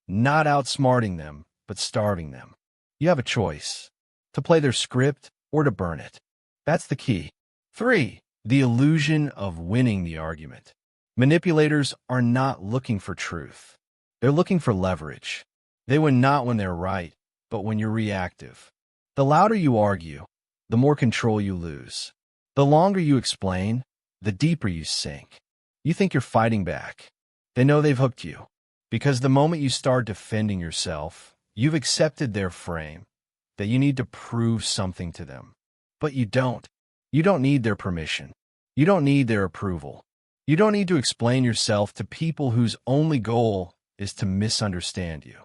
Not outsmarting them, but starving them. You have a choice: to play their script or to burn it. That's the key. 3. The illusion of winning the argument. Manipulators are not looking for truth. They're looking for leverage. They win not when they're right, but when you're reactive. The louder you argue, the more control you lose. The longer you explain, the deeper you sink. You think you're fighting back. They know they've hooked you. Because the moment you start defending yourself, you've accepted their frame, that you need to prove something to them. But you don't. You don't need their permission. You don't need their approval. You don't need to explain yourself to people whose only goal is to misunderstand you.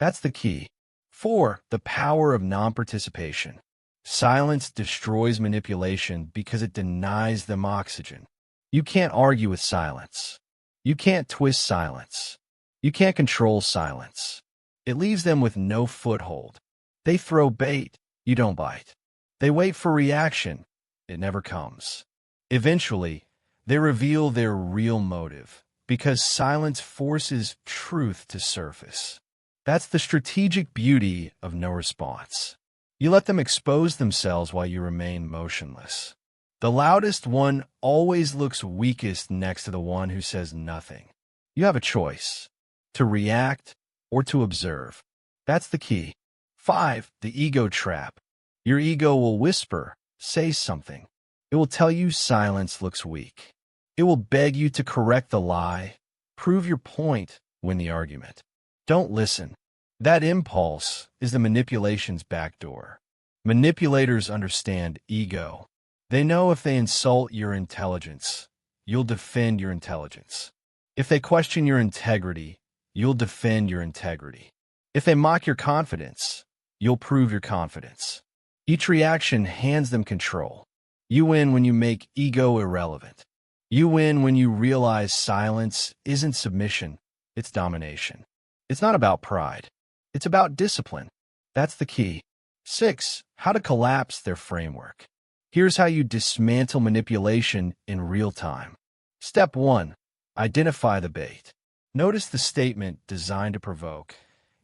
That's the key. 4. The power of non-participation. Silence destroys manipulation because it denies them oxygen. You can't argue with silence. You can't twist silence. You can't control silence. It leaves them with no foothold. They throw bait. You don't bite. They wait for reaction. It never comes. Eventually, they reveal their real motive, because silence forces truth to surface. That's the strategic beauty of no response. You let them expose themselves while you remain motionless. The loudest one always looks weakest next to the one who says nothing. You have a choice: to react or to observe. That's the key. 5. The ego trap. Your ego will whisper, say something. It will tell you silence looks weak. It will beg you to correct the lie, prove your point, win the argument. Don't listen. That impulse is the manipulation's backdoor. Manipulators understand ego. They know if they insult your intelligence, you'll defend your intelligence. If they question your integrity, you'll defend your integrity. If they mock your confidence, you'll prove your confidence. Each reaction hands them control. You win when you make ego irrelevant. You win when you realize silence isn't submission, it's domination. It's not about pride. It's about discipline. That's the key. 6. How to collapse their framework. Here's how you dismantle manipulation in real time. Step 1. Identify the bait. Notice the statement designed to provoke.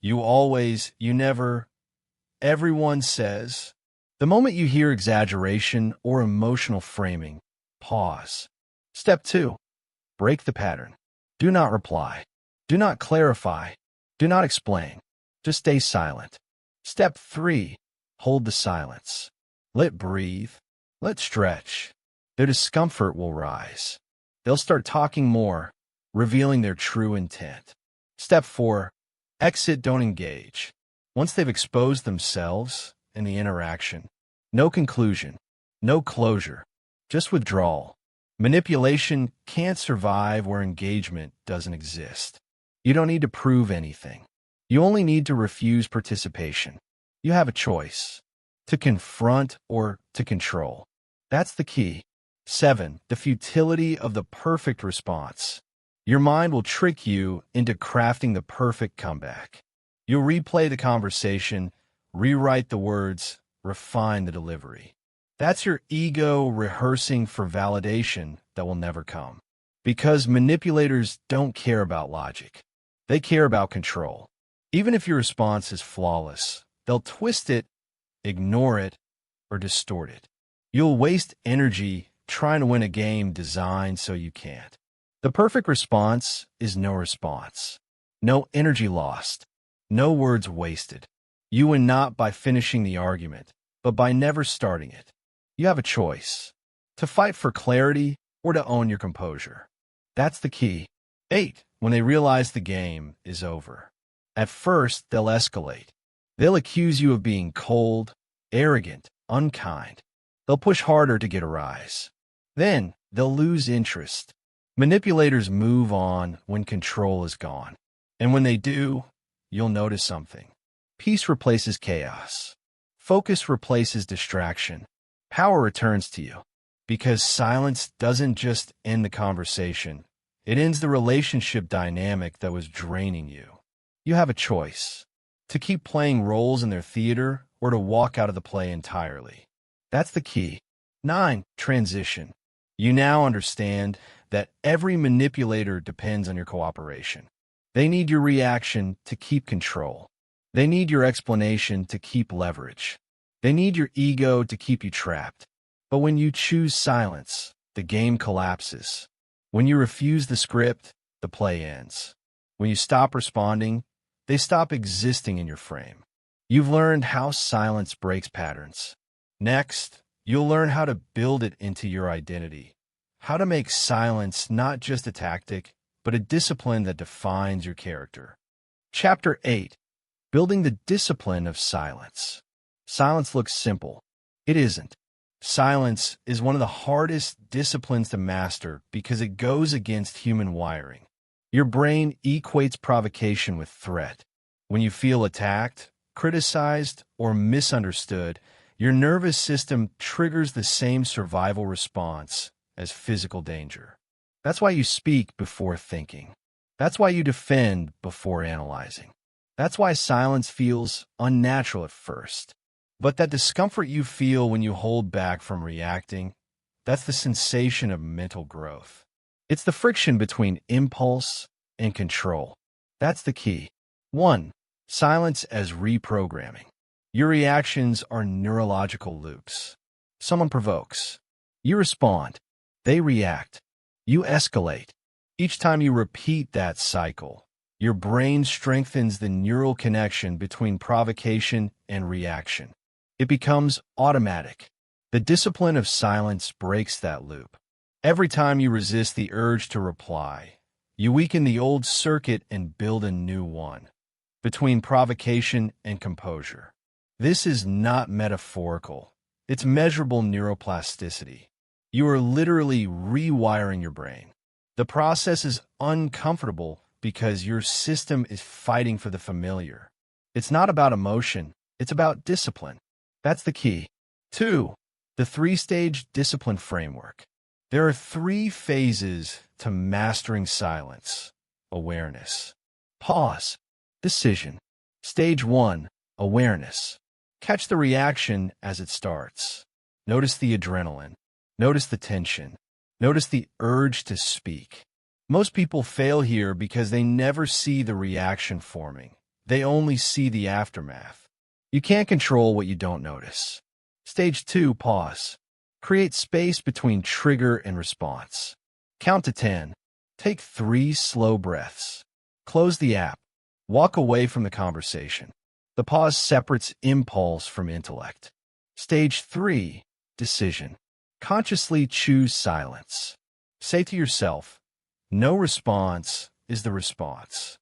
You always, you never, everyone says. The moment you hear exaggeration or emotional framing, pause. Step 2. Break the pattern. Do not reply. Do not clarify. Do not explain. Just stay silent. Step 3. Hold the silence. Let breathe. Let stretch. Their discomfort will rise. They'll start talking more, revealing their true intent. Step 4. Exit, don't engage. Once they've exposed themselves in the interaction, no conclusion, no closure, just withdrawal. Manipulation can't survive where engagement doesn't exist. You don't need to prove anything. You only need to refuse participation. You have a choice: to confront or to control. That's the key. 7. The futility of the perfect response. Your mind will trick you into crafting the perfect comeback. You'll replay the conversation, rewrite the words, refine the delivery. That's your ego rehearsing for validation that will never come. Because manipulators don't care about logic. They care about control. Even if your response is flawless, they'll twist it, ignore it, or distort it. You'll waste energy trying to win a game designed so you can't. The perfect response is no response. No energy lost. No words wasted. You win not by finishing the argument, but by never starting it. You have a choice: to fight for clarity or to own your composure. That's the key. 8. When they realize the game is over. At first, they'll escalate. They'll accuse you of being cold, arrogant, unkind. They'll push harder to get a rise. Then, they'll lose interest. Manipulators move on when control is gone. And when they do, you'll notice something. Peace replaces chaos. Focus replaces distraction. Power returns to you. Because silence doesn't just end the conversation. It ends the relationship dynamic that was draining you. You have a choice: to keep playing roles in their theater or to walk out of the play entirely. That's the key. 9. Transition. You now understand that every manipulator depends on your cooperation. They need your reaction to keep control. They need your explanation to keep leverage. They need your ego to keep you trapped. But when you choose silence, the game collapses. When you refuse the script, the play ends. When you stop responding, they stop existing in your frame. You've learned how silence breaks patterns. Next, you'll learn how to build it into your identity. How to make silence not just a tactic, but a discipline that defines your character. Chapter 8. Building the discipline of silence. Silence looks simple. It isn't. Silence is one of the hardest disciplines to master because it goes against human wiring. Your brain equates provocation with threat. When you feel attacked, criticized, or misunderstood, your nervous system triggers the same survival response as physical danger. That's why you speak before thinking. That's why you defend before analyzing. That's why silence feels unnatural at first. But that discomfort you feel when you hold back from reacting, that's the sensation of mental growth. It's the friction between impulse and control. That's the key. 1. Silence as reprogramming. Your reactions are neurological loops. Someone provokes. You respond. They react. You escalate. Each time you repeat that cycle, your brain strengthens the neural connection between provocation and reaction. It becomes automatic. The discipline of silence breaks that loop. Every time you resist the urge to reply, you weaken the old circuit and build a new one, between provocation and composure. This is not metaphorical. It's measurable neuroplasticity. You are literally rewiring your brain. The process is uncomfortable because your system is fighting for the familiar. It's not about emotion. It's about discipline. That's the key. 2. The 3-stage discipline framework. There are 3 phases to mastering silence. Awareness. Pause. Decision. Stage 1. Awareness. Catch the reaction as it starts. Notice the adrenaline. Notice the tension. Notice the urge to speak. Most people fail here because they never see the reaction forming. They only see the aftermath. You can't control what you don't notice. Stage 2, pause. Create space between trigger and response. Count to 10. Take 3 slow breaths. Close the app. Walk away from the conversation. The pause separates impulse from intellect. Stage 3, decision. Consciously choose silence. Say to yourself, no response is the response.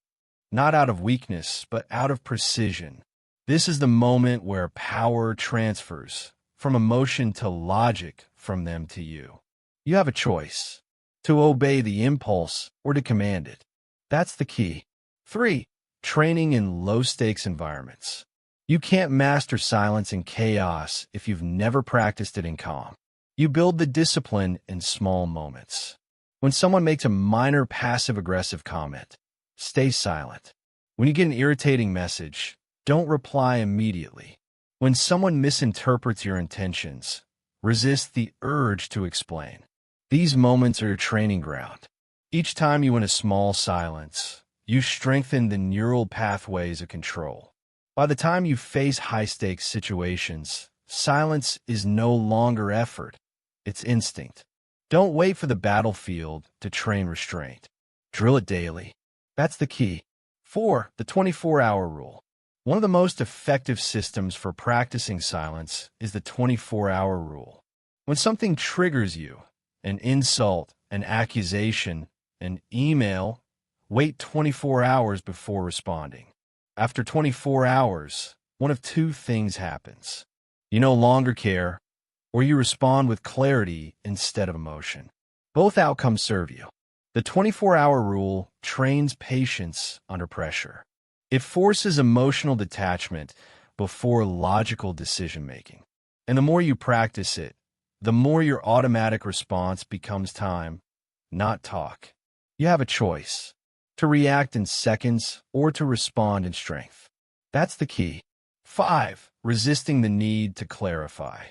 Not out of weakness, but out of precision. This is the moment where power transfers from emotion to logic, from them to you. You have a choice, to obey the impulse or to command it. That's the key. 3. Training in low-stakes environments. You can't master silence in chaos if you've never practiced it in calm. You build the discipline in small moments. When someone makes a minor passive-aggressive comment, stay silent. When you get an irritating message, don't reply immediately. When someone misinterprets your intentions, resist the urge to explain. These moments are your training ground. Each time you win a small silence, you strengthen the neural pathways of control. By the time you face high-stakes situations, silence is no longer effort. It's instinct. Don't wait for the battlefield to train restraint. Drill it daily. That's the key. 4. The 24-hour rule. One of the most effective systems for practicing silence is the 24-hour rule. When something triggers you, an insult, an accusation, an email, wait 24 hours before responding. After 24 hours, one of 2 things happens. You no longer care, or you respond with clarity instead of emotion. Both outcomes serve you. The 24-hour rule trains patience under pressure. It forces emotional detachment before logical decision-making. And the more you practice it, the more your automatic response becomes time, not talk. You have a choice, to react in seconds or to respond in strength. That's the key. 5. Resisting the need to clarify.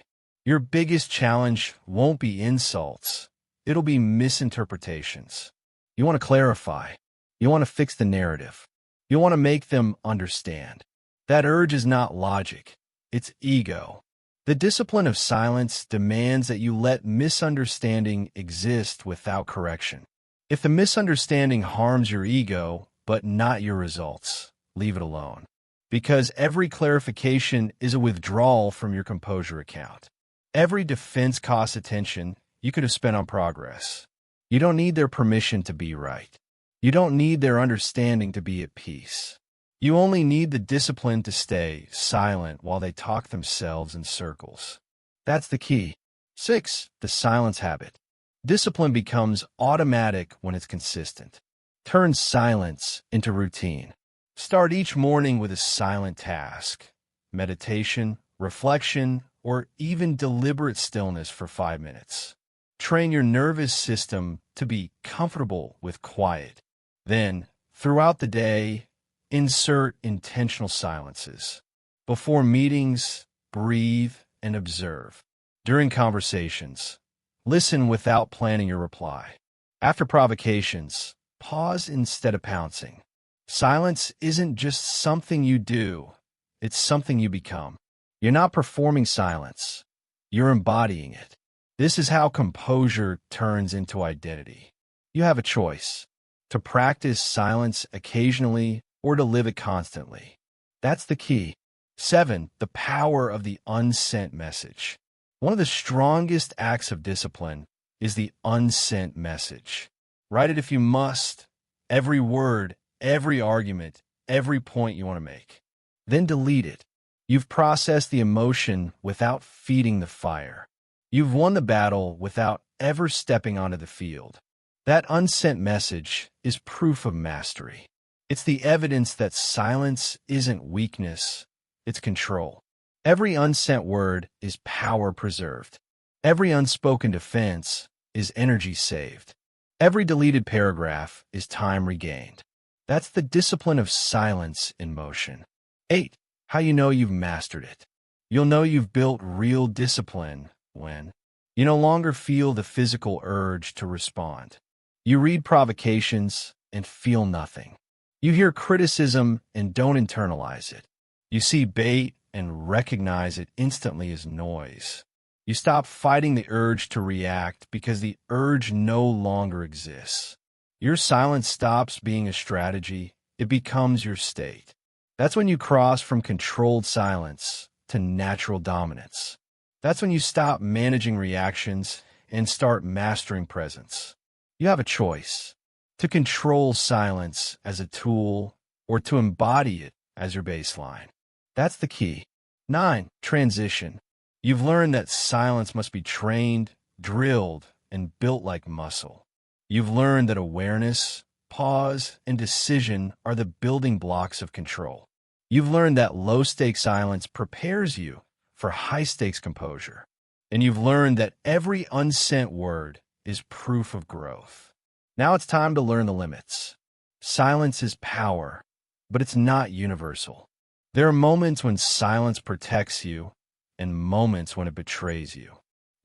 Your biggest challenge won't be insults. It'll be misinterpretations. You want to clarify. You want to fix the narrative. You want to make them understand. That urge is not logic. It's ego. The discipline of silence demands that you let misunderstanding exist without correction. If the misunderstanding harms your ego, but not your results, leave it alone. Because every clarification is a withdrawal from your composure account. Every defense costs attention you could have spent on progress. You don't need their permission to be right. You don't need their understanding to be at peace. You only need the discipline to stay silent while they talk themselves in circles. That's the key. 6. The silence habit. Discipline becomes automatic when it's consistent. Turn silence into routine. Start each morning with a silent task, meditation, reflection, or even deliberate stillness for 5 minutes. Train your nervous system to be comfortable with quiet. Then, throughout the day, insert intentional silences. Before meetings, breathe and observe. During conversations, listen without planning your reply. After provocations, pause instead of pouncing. Silence isn't just something you do, it's something you become. You're not performing silence, you're embodying it. This is how composure turns into identity. You have a choice, to practice silence occasionally or to live it constantly. That's the key. 7. The power of the unsent message. One of the strongest acts of discipline is the unsent message. Write it if you must, every word, every argument, every point you want to make. Then delete it. You've processed the emotion without feeding the fire. You've won the battle without ever stepping onto the field. That unsent message is proof of mastery. It's the evidence that silence isn't weakness, it's control. Every unsent word is power preserved. Every unspoken defense is energy saved. Every deleted paragraph is time regained. That's the discipline of silence in motion. 8. How you know you've mastered it. You'll know you've built real discipline when you no longer feel the physical urge to respond. You read provocations and feel nothing. You hear criticism and don't internalize it. You see bait and recognize it instantly as noise. You stop fighting the urge to react because the urge no longer exists. Your silence stops being a strategy. It becomes your state. That's when you cross from controlled silence to natural dominance. That's when you stop managing reactions and start mastering presence. You have a choice: to control silence as a tool or to embody it as your baseline. That's the key. 9. Transition. You've learned that silence must be trained, drilled, and built like muscle. You've learned that awareness, pause, and decision are the building blocks of control. You've learned that low-stakes silence prepares you for high-stakes composure. And you've learned that every unsent word is proof of growth. Now it's time to learn the limits. Silence is power, but it's not universal. There are moments when silence protects you and moments when it betrays you.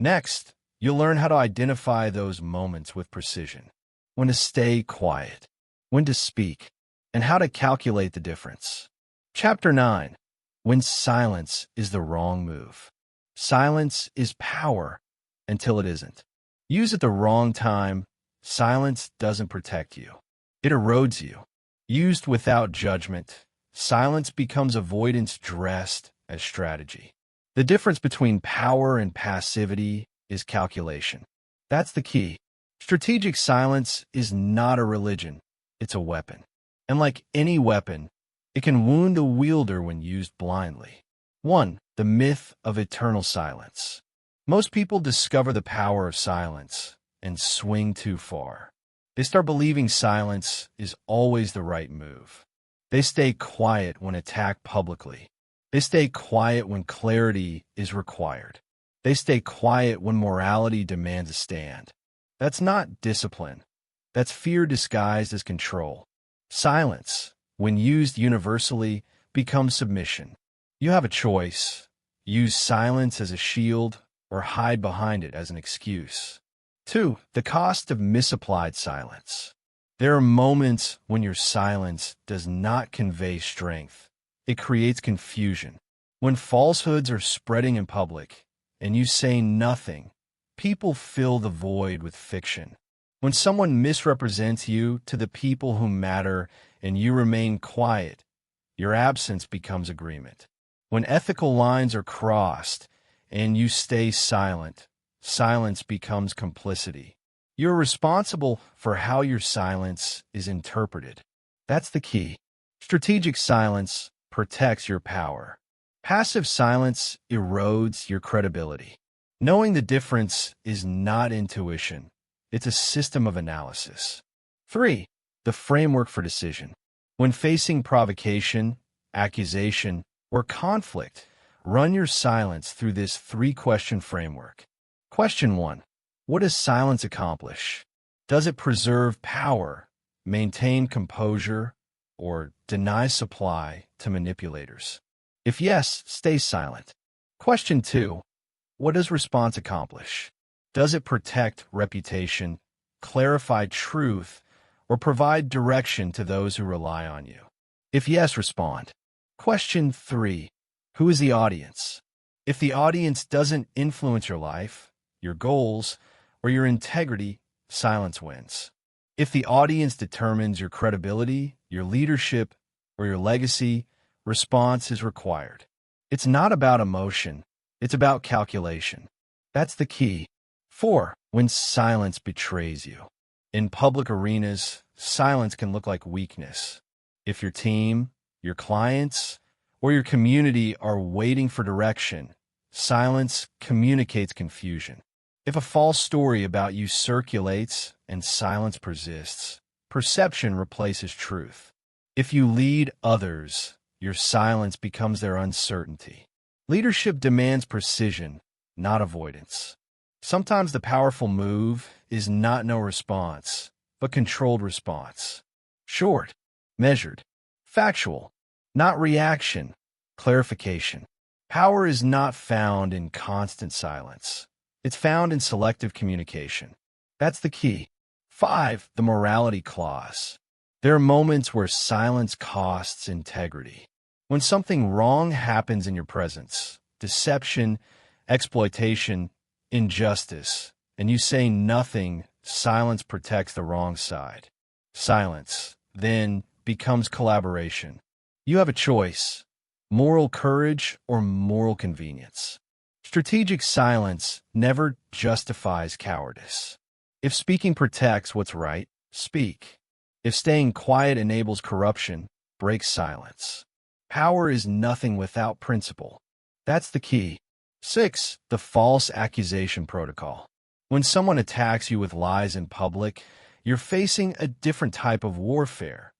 Next, you'll learn how to identify those moments with precision, when to stay quiet, when to speak, and how to calculate the difference. Chapter 9. When silence is the wrong move. Silence is power until it isn't. Used at the wrong time, silence doesn't protect you. It erodes you. Used without judgment, silence becomes avoidance dressed as strategy. The difference between power and passivity is calculation. That's the key. Strategic silence is not a religion. It's a weapon. And like any weapon, it can wound the wielder when used blindly. 1. The myth of eternal silence. Most people discover the power of silence and swing too far. They start believing silence is always the right move. They stay quiet when attacked publicly. They stay quiet when clarity is required. They stay quiet when morality demands a stand. That's not discipline. That's fear disguised as control. Silence, when used universally, becomes submission. You have a choice: use silence as a shield or hide behind it as an excuse. 2. The cost of misapplied silence. There are moments when your silence does not convey strength. It creates confusion. When falsehoods are spreading in public and you say nothing, people fill the void with fiction. When someone misrepresents you to the people who matter and you remain quiet, your absence becomes agreement. When ethical lines are crossed and you stay silent, silence becomes complicity. You're responsible for how your silence is interpreted. That's the key. Strategic silence protects your power. Passive silence erodes your credibility. Knowing the difference is not intuition. It's a system of analysis. 3. The framework for decision. When facing provocation, accusation, or conflict, run your silence through this 3-question framework. Question 1. What does silence accomplish? Does it preserve power, maintain composure, or deny supply to manipulators? If yes, stay silent. Question 2. What does response accomplish? Does it protect reputation, clarify truth, or provide direction to those who rely on you? If yes, respond. Question 3. Who is the audience? If the audience doesn't influence your life, your goals, or your integrity, silence wins. If the audience determines your credibility, your leadership, or your legacy, response is required. It's not about emotion. It's about calculation. That's the key. 4. When silence betrays you. In public arenas, silence can look like weakness. If your team, your clients, or your community are waiting for direction, silence communicates confusion. If a false story about you circulates and silence persists, perception replaces truth. If you lead others, your silence becomes their uncertainty. Leadership demands precision, not avoidance. Sometimes the powerful move is not no response, but controlled response. Short, measured, factual, not reaction, clarification. Power is not found in constant silence. It's found in selective communication. That's the key. 5. The morality clause. There are moments where silence costs integrity. When something wrong happens in your presence, deception, exploitation, injustice, and you say nothing, silence protects the wrong side. Silence, then, becomes collaboration. You have a choice: moral courage or moral convenience. Strategic silence never justifies cowardice. If speaking protects what's right, speak. If staying quiet enables corruption, break silence. Power is nothing without principle. That's the key. 6. The false accusation protocol. When someone attacks you with lies in public, you're facing a different type of warfare,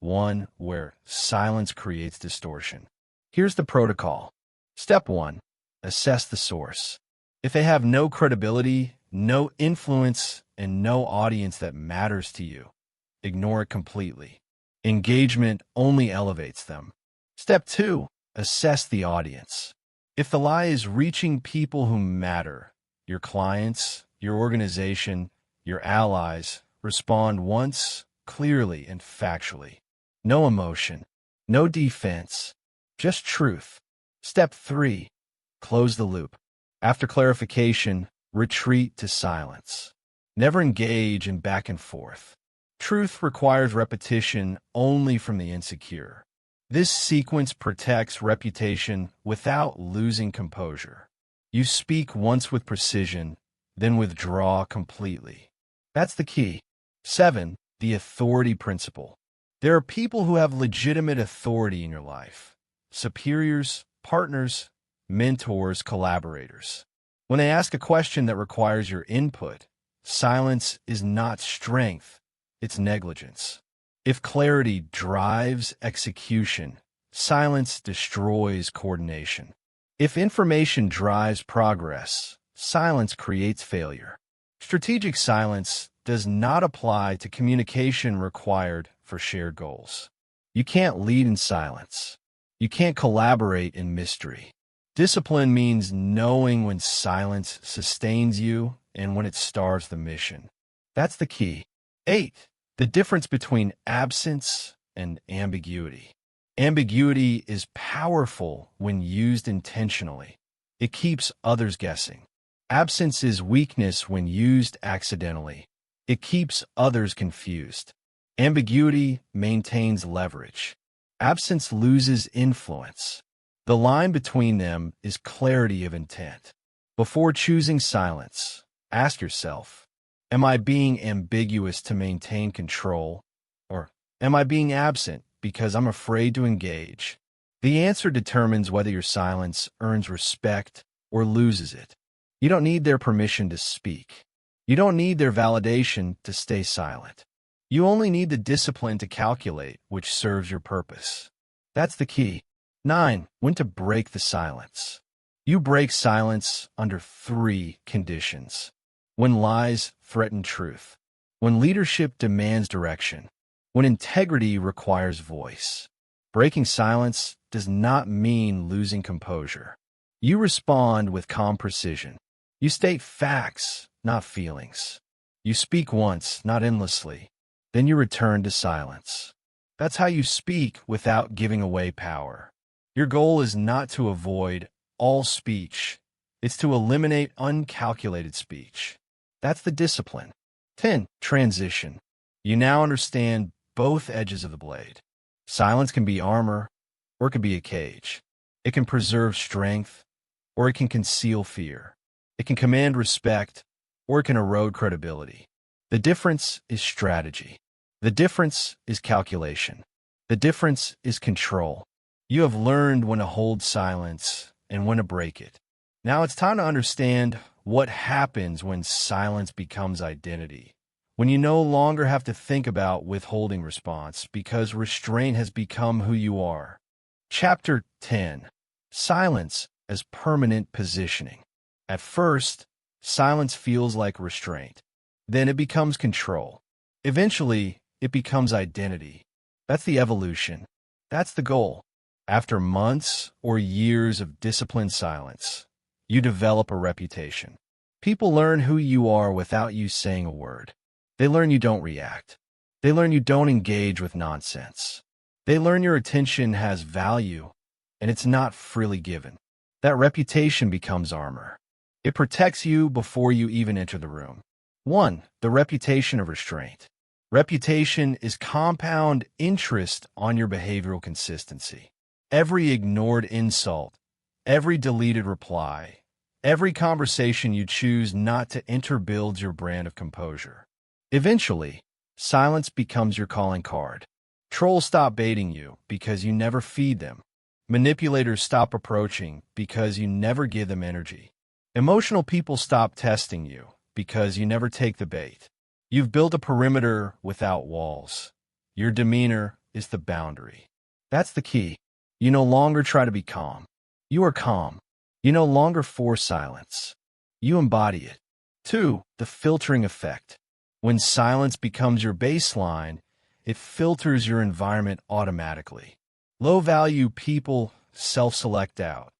one where silence creates distortion. Here's the protocol. Step 1. Assess the source. If they have no credibility, no influence, and no audience that matters to you, ignore it completely. Engagement only elevates them. Step 2. Assess the audience. If the lie is reaching people who matter, your clients, your organization, your allies, respond once, clearly and factually. No emotion, no defense, just truth. Step 3. Close the loop. After clarification, retreat to silence. Never engage in back and forth. Truth requires repetition only from the insecure. This sequence protects reputation without losing composure. You speak once with precision, then withdraw completely. That's the key. 7. The authority principle. There are people who have legitimate authority in your life: superiors, partners, mentors, collaborators. When they ask a question that requires your input, silence is not strength, it's negligence. If clarity drives execution, silence destroys coordination. If information drives progress, silence creates failure. Strategic silence does not apply to communication required for shared goals. You can't lead in silence. You can't collaborate in mystery. Discipline means knowing when silence sustains you and when it starves the mission. That's the key. 8. The difference between absence and ambiguity. Ambiguity is powerful when used intentionally. It keeps others guessing. Absence is weakness when used accidentally. It keeps others confused. Ambiguity maintains leverage. Absence loses influence. The line between them is clarity of intent. Before choosing silence, ask yourself, am I being ambiguous to maintain control? Or am I being absent because I'm afraid to engage? The answer determines whether your silence earns respect or loses it. You don't need their permission to speak. You don't need their validation to stay silent. You only need the discipline to calculate which serves your purpose. That's the key. 9. When to break the silence. You break silence under 3 conditions. When lies threaten truth. When leadership demands direction. When integrity requires voice. Breaking silence does not mean losing composure. You respond with calm precision. You state facts, not feelings. You speak once, not endlessly. Then you return to silence. That's how you speak without giving away power. Your goal is not to avoid all speech. It's to eliminate uncalculated speech. That's the discipline. 10. Transition. You now understand both edges of the blade. Silence can be armor, or it can be a cage. It can preserve strength, or it can conceal fear. It can command respect, or it can erode credibility. The difference is strategy. The difference is calculation. The difference is control. You have learned when to hold silence and when to break it. Now it's time to understand what happens when silence becomes identity. When you no longer have to think about withholding response because restraint has become who you are. Chapter 10. Silence as permanent positioning. At first, silence feels like restraint. Then it becomes control. Eventually, it becomes identity. That's the evolution. That's the goal. After months or years of disciplined silence, you develop a reputation. People learn who you are without you saying a word. They learn you don't react. They learn you don't engage with nonsense. They learn your attention has value, and it's not freely given. That reputation becomes armor. It protects you before you even enter the room. 1. The reputation of restraint. Reputation is compound interest on your behavioral consistency. Every ignored insult, every deleted reply, every conversation you choose not to enter builds your brand of composure. Eventually, silence becomes your calling card. Trolls stop baiting you because you never feed them. Manipulators stop approaching because you never give them energy. Emotional people stop testing you because you never take the bait. You've built a perimeter without walls. Your demeanor is the boundary. That's the key. You no longer try to be calm. You are calm. You no longer force silence. You embody it. 2. The filtering effect. When silence becomes your baseline, it filters your environment automatically. Low-value people self-select out.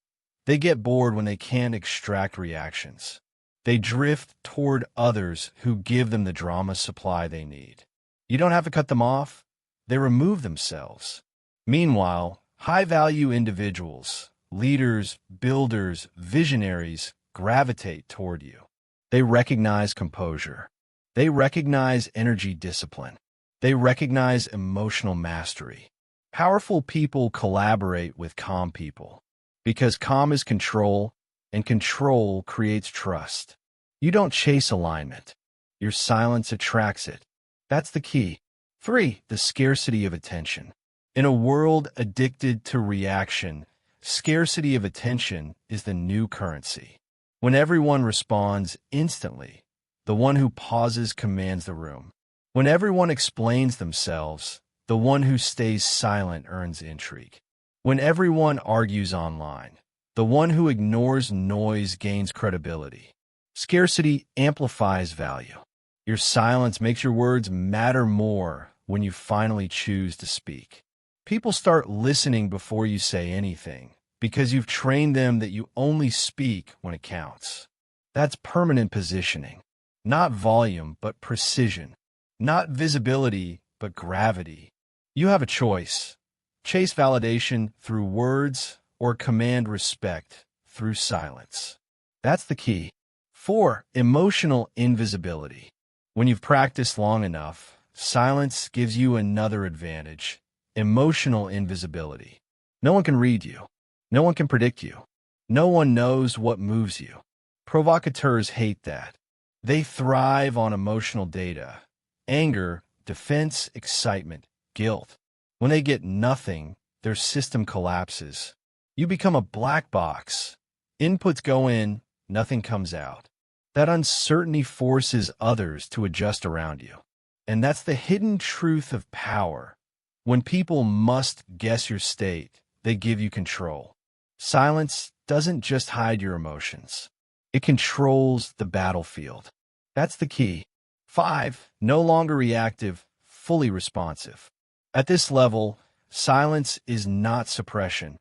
They get bored when they can't extract reactions. They drift toward others who give them the drama supply they need. You don't have to cut them off. They remove themselves. Meanwhile, high-value individuals, leaders, builders, visionaries gravitate toward you. They recognize composure. They recognize energy discipline. They recognize emotional mastery. Powerful people collaborate with calm people because calm is control, and control creates trust. You don't chase alignment. Your silence attracts it. That's the key. 3. The scarcity of attention. In a world addicted to reaction, scarcity of attention is the new currency. When everyone responds instantly, the one who pauses commands the room. When everyone explains themselves, the one who stays silent earns intrigue. When everyone argues online, the one who ignores noise gains credibility. Scarcity amplifies value. Your silence makes your words matter more when you finally choose to speak. People start listening before you say anything because you've trained them that you only speak when it counts. That's permanent positioning. Not volume, but precision. Not visibility, but gravity. You have a choice. Chase validation through words or command respect through silence. That's the key. 4. Emotional invisibility. When you've practiced long enough, silence gives you another advantage: emotional invisibility. No one can read you. No one can predict you. No one knows what moves you. Provocateurs hate that. They thrive on emotional data: anger, defense, excitement, guilt. When they get nothing, their system collapses. You become a black box. Inputs go in, nothing comes out. That uncertainty forces others to adjust around you. And that's the hidden truth of power. When people must guess your state, they give you control. Silence doesn't just hide your emotions. It controls the battlefield. That's the key. 5. No longer reactive, fully responsive. At this level, silence is not suppression.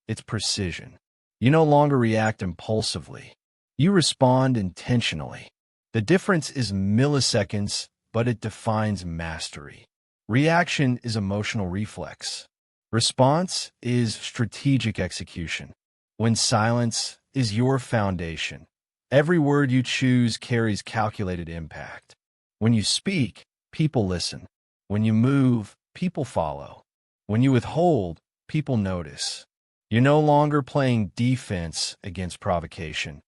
It's precision. You no longer react impulsively. You respond intentionally. The difference is milliseconds, but it defines mastery. Reaction is emotional reflex. Response is strategic execution. When silence is your foundation, every word you choose carries calculated impact. When you speak, people listen. When you move, people follow. When you withhold, people notice. You're no longer playing defense against provocation.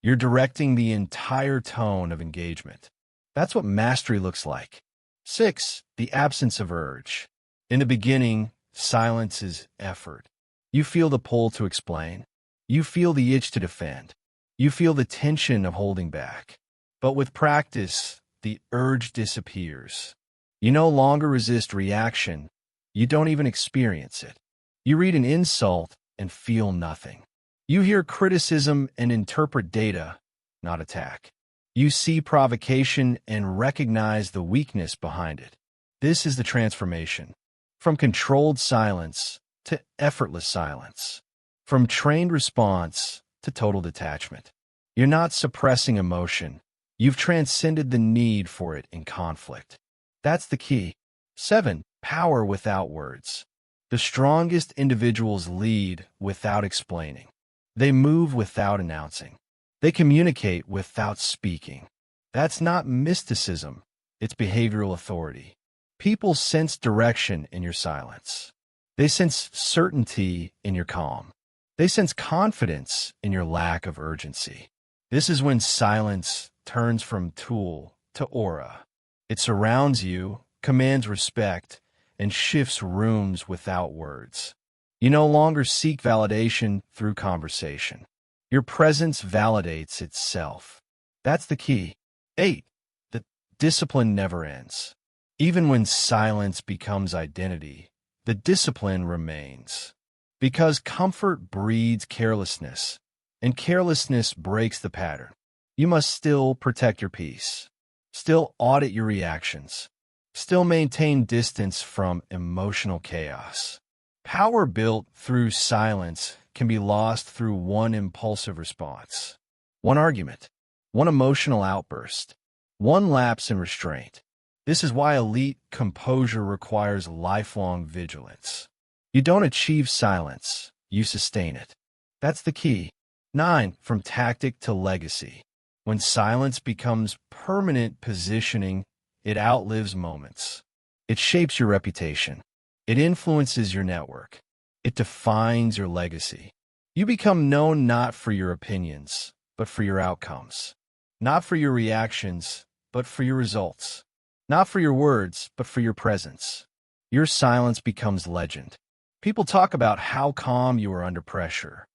You're directing the entire tone of engagement. That's what mastery looks like. 6. The absence of urge. In the beginning, silence is effort. You feel the pull to explain. You feel the itch to defend. You feel the tension of holding back. But with practice, the urge disappears. You no longer resist reaction. You don't even experience it. You read an insult and feel nothing. You hear criticism and interpret data, not attack. You see provocation and recognize the weakness behind it. This is the transformation. From controlled silence to effortless silence. From trained response to total detachment. You're not suppressing emotion. You've transcended the need for it in conflict. That's the key. 7. Power without words. The strongest individuals lead without explaining. They move without announcing. They communicate without speaking. That's not mysticism. It's behavioral authority. People sense direction in your silence. They sense certainty in your calm. They sense confidence in your lack of urgency. This is when silence turns from tool to aura. It surrounds you, commands respect, and shifts rooms without words. You no longer seek validation through conversation. Your presence validates itself. That's the key. 8. The discipline never ends. Even when silence becomes identity, the discipline remains. Because comfort breeds carelessness, and carelessness breaks the pattern. You must still protect your peace, still audit your reactions, still maintain distance from emotional chaos. Power built through silence can be lost through one impulsive response, one argument, one emotional outburst, one lapse in restraint. This is why elite composure requires lifelong vigilance. You don't achieve silence, you sustain it. That's the key. 9. From tactic to legacy. When silence becomes permanent positioning, it outlives moments. It shapes your reputation. It influences your network. It defines your legacy. You become known not for your opinions, but for your outcomes. Not for your reactions, but for your results. Not for your words, but for your presence. Your silence becomes legend. People talk about how calm you were under pressure,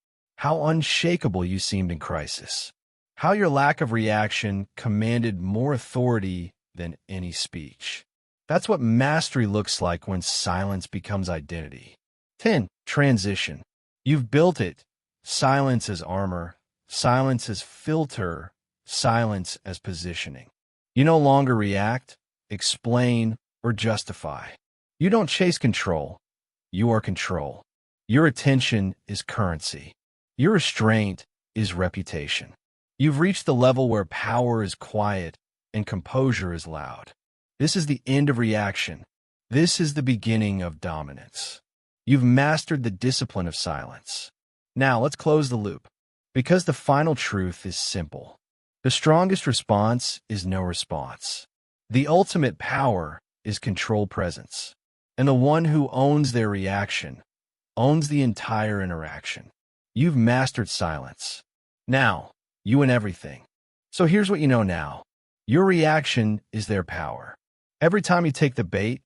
how unshakable you seemed in crisis, how your lack of reaction commanded more authority than any speech. That's what mastery looks like when silence becomes identity. 10. Transition. You've built it. Silence as armor, silence as filter, silence as positioning. You no longer react, explain, or justify. You don't chase control. You are control. Your attention is currency. Your restraint is reputation. You've reached the level where power is quiet and composure is loud. This is the end of reaction. This is the beginning of dominance. You've mastered the discipline of silence. Now let's close the loop. Because the final truth is simple. The strongest response is no response. The ultimate power is controlled presence. And the one who owns their reaction owns the entire interaction. You've mastered silence. Now, you win everything. So here's what you know now. Your reaction is their power. Every time you take the bait,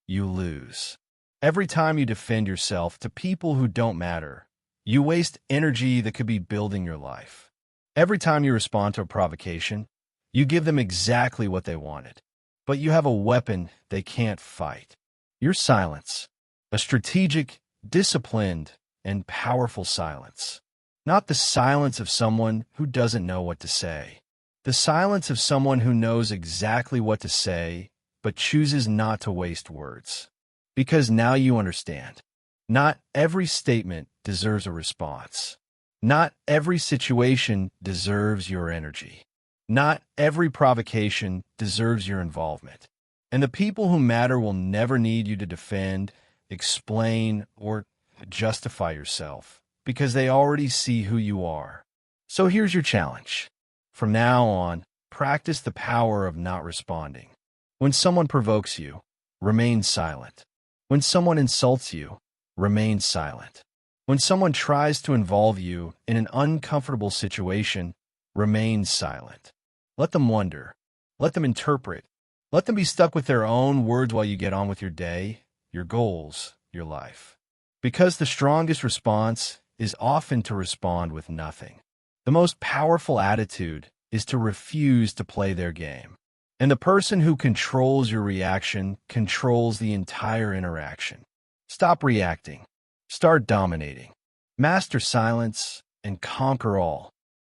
you lose. Every time you defend yourself to people who don't matter, you waste energy that could be building your life. Every time you respond to a provocation, you give them exactly what they wanted. But you have a weapon they can't fight. Your silence. A strategic, disciplined, and powerful silence. Not the silence of someone who doesn't know what to say. The silence of someone who knows exactly what to say, but chooses not to waste words. Because now you understand. Not every statement deserves a response. Not every situation deserves your energy. Not every provocation deserves your involvement. And the people who matter will never need you to defend, explain, or justify yourself, because they already see who you are. So here's your challenge. From now on, practice the power of not responding. When someone provokes you, remain silent. When someone insults you, remain silent. When someone tries to involve you in an uncomfortable situation, remain silent. Let them wonder. Let them interpret. Let them be stuck with their own words while you get on with your day, your goals, your life. Because the strongest response is often to respond with nothing. The most powerful attitude is to refuse to play their game. And the person who controls your reaction controls the entire interaction. Stop reacting. Start dominating. Master silence and conquer all.